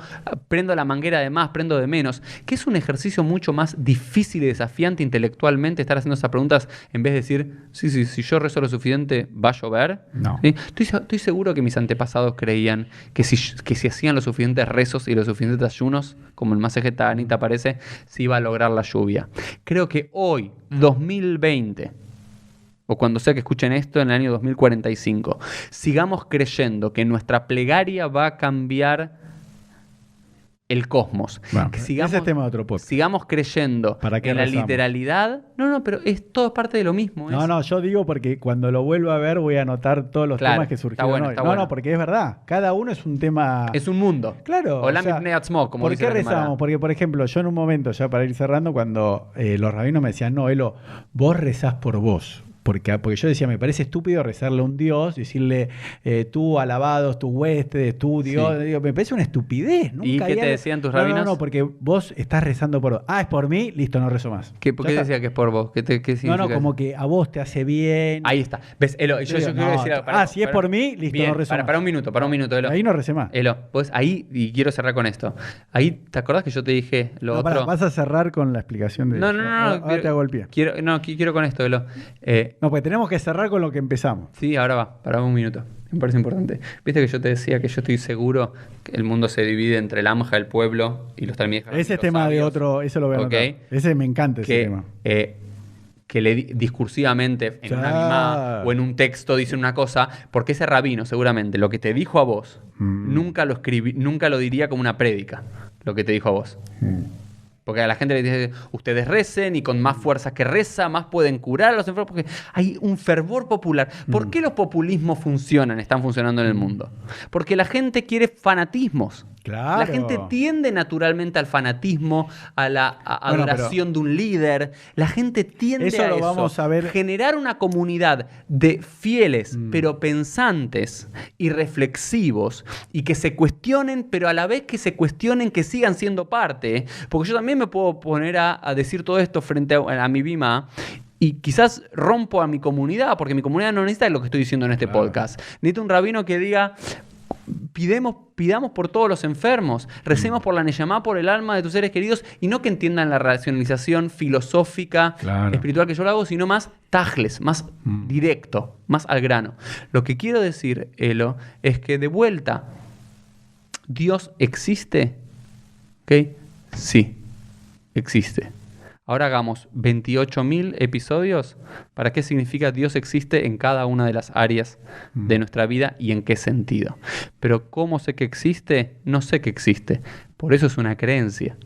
prendo la manguera de más, prendo de menos. Que es un ejercicio mucho más difícil y desafiante intelectualmente estar haciendo esas preguntas en vez de decir, sí, si yo rezo lo suficiente, ¿va a llover? No. ¿Sí? Estoy seguro que mis antepasados creían que si hacían los suficientes rezos y los suficientes ayunos, como el Masejet Ta'anit aparece, se iba a lograr la lluvia. Creo que hoy, 2020... o cuando sea que escuchen esto en el año 2045, sigamos creyendo que nuestra plegaria va a cambiar el cosmos. Bueno, que sigamos, ese es tema de otro podcast. Sigamos creyendo en la literalidad. No, pero es todo parte de lo mismo. No, yo digo porque cuando lo vuelva a ver voy a anotar todos los temas que surgieron hoy. No, porque es verdad. Cada uno es un tema... Es un mundo. Claro. O como ¿por qué rezamos? Porque, por ejemplo, yo en un momento, ya para ir cerrando, cuando los rabinos me decían, no, Elo, vos rezás por vos. Porque yo decía, me parece estúpido rezarle a un Dios, decirle tú alabados, tus huestes, tú Dios. Sí. Digo, me parece una estupidez. Nunca ¿Y qué te decían tus rabinos? No, porque vos estás rezando por vos. Es por mí, listo, no rezo más. ¿Por qué decía que es por vos? ¿Qué significa? Como que a vos te hace bien. Ahí está. ¿Ves, Elo? Yo quiero decir algo. Si es por mí, listo, no rezo más. Para un minuto, Elo. Ahí no recé más. Elo, pues ahí, y quiero cerrar con esto. Ahí, ¿te acordás que yo te dije lo otro? Vas a cerrar con la explicación de No. Ahora te hago el pie. Quiero con esto, Elo. No, porque tenemos que cerrar con lo que empezamos. Sí, ahora va, para un minuto. Me parece importante. Viste que yo te decía que yo estoy seguro que el mundo se divide entre el Amja, el pueblo, y los talmíes. Ese es tema sabios. De otro, eso lo voy a anotar. Ese me encanta, ese tema. que discursivamente en una mimá o en un texto dice una cosa, porque ese rabino seguramente lo que te dijo a vos nunca lo diría como una prédica, lo que te dijo a vos. Porque a la gente le dice, ustedes recen y con más fuerza que reza, más pueden curar a los enfermos, porque hay un fervor popular. ¿Por qué los populismos están funcionando en el mundo? Porque la gente quiere fanatismos. Claro. La gente tiende naturalmente al fanatismo, a la adoración de un líder. La gente tiende eso a lo eso. vamos a ver. Generar una comunidad de fieles, pero pensantes y reflexivos, y que se cuestionen, pero a la vez que se cuestionen, que sigan siendo parte. Porque yo también me puedo poner a decir todo esto frente a mi Bima, y quizás rompo a mi comunidad, porque mi comunidad no necesita lo que estoy diciendo en este podcast. Necesita un rabino que diga: pidamos por todos los enfermos, recemos por la Neyamá, por el alma de tus seres queridos, y no que entiendan la racionalización filosófica, espiritual que yo lo hago, sino más tajles, más directo, más al grano. Lo que quiero decir, Elo, es que de vuelta, ¿Dios existe? ¿Ok? Sí, existe. Ahora hagamos 28.000 episodios para qué significa Dios existe en cada una de las áreas de nuestra vida y en qué sentido. Pero ¿cómo sé que existe? No sé que existe. Por eso es una creencia.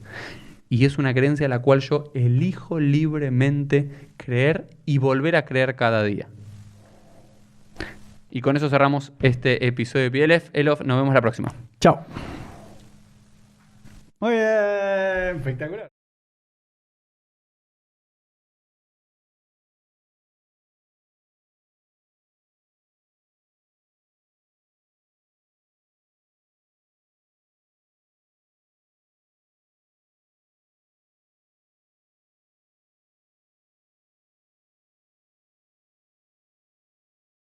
Y es una creencia a la cual yo elijo libremente creer y volver a creer cada día. Y con eso cerramos este episodio de PLF. Elof, nos vemos la próxima. Chao. Muy bien, espectacular.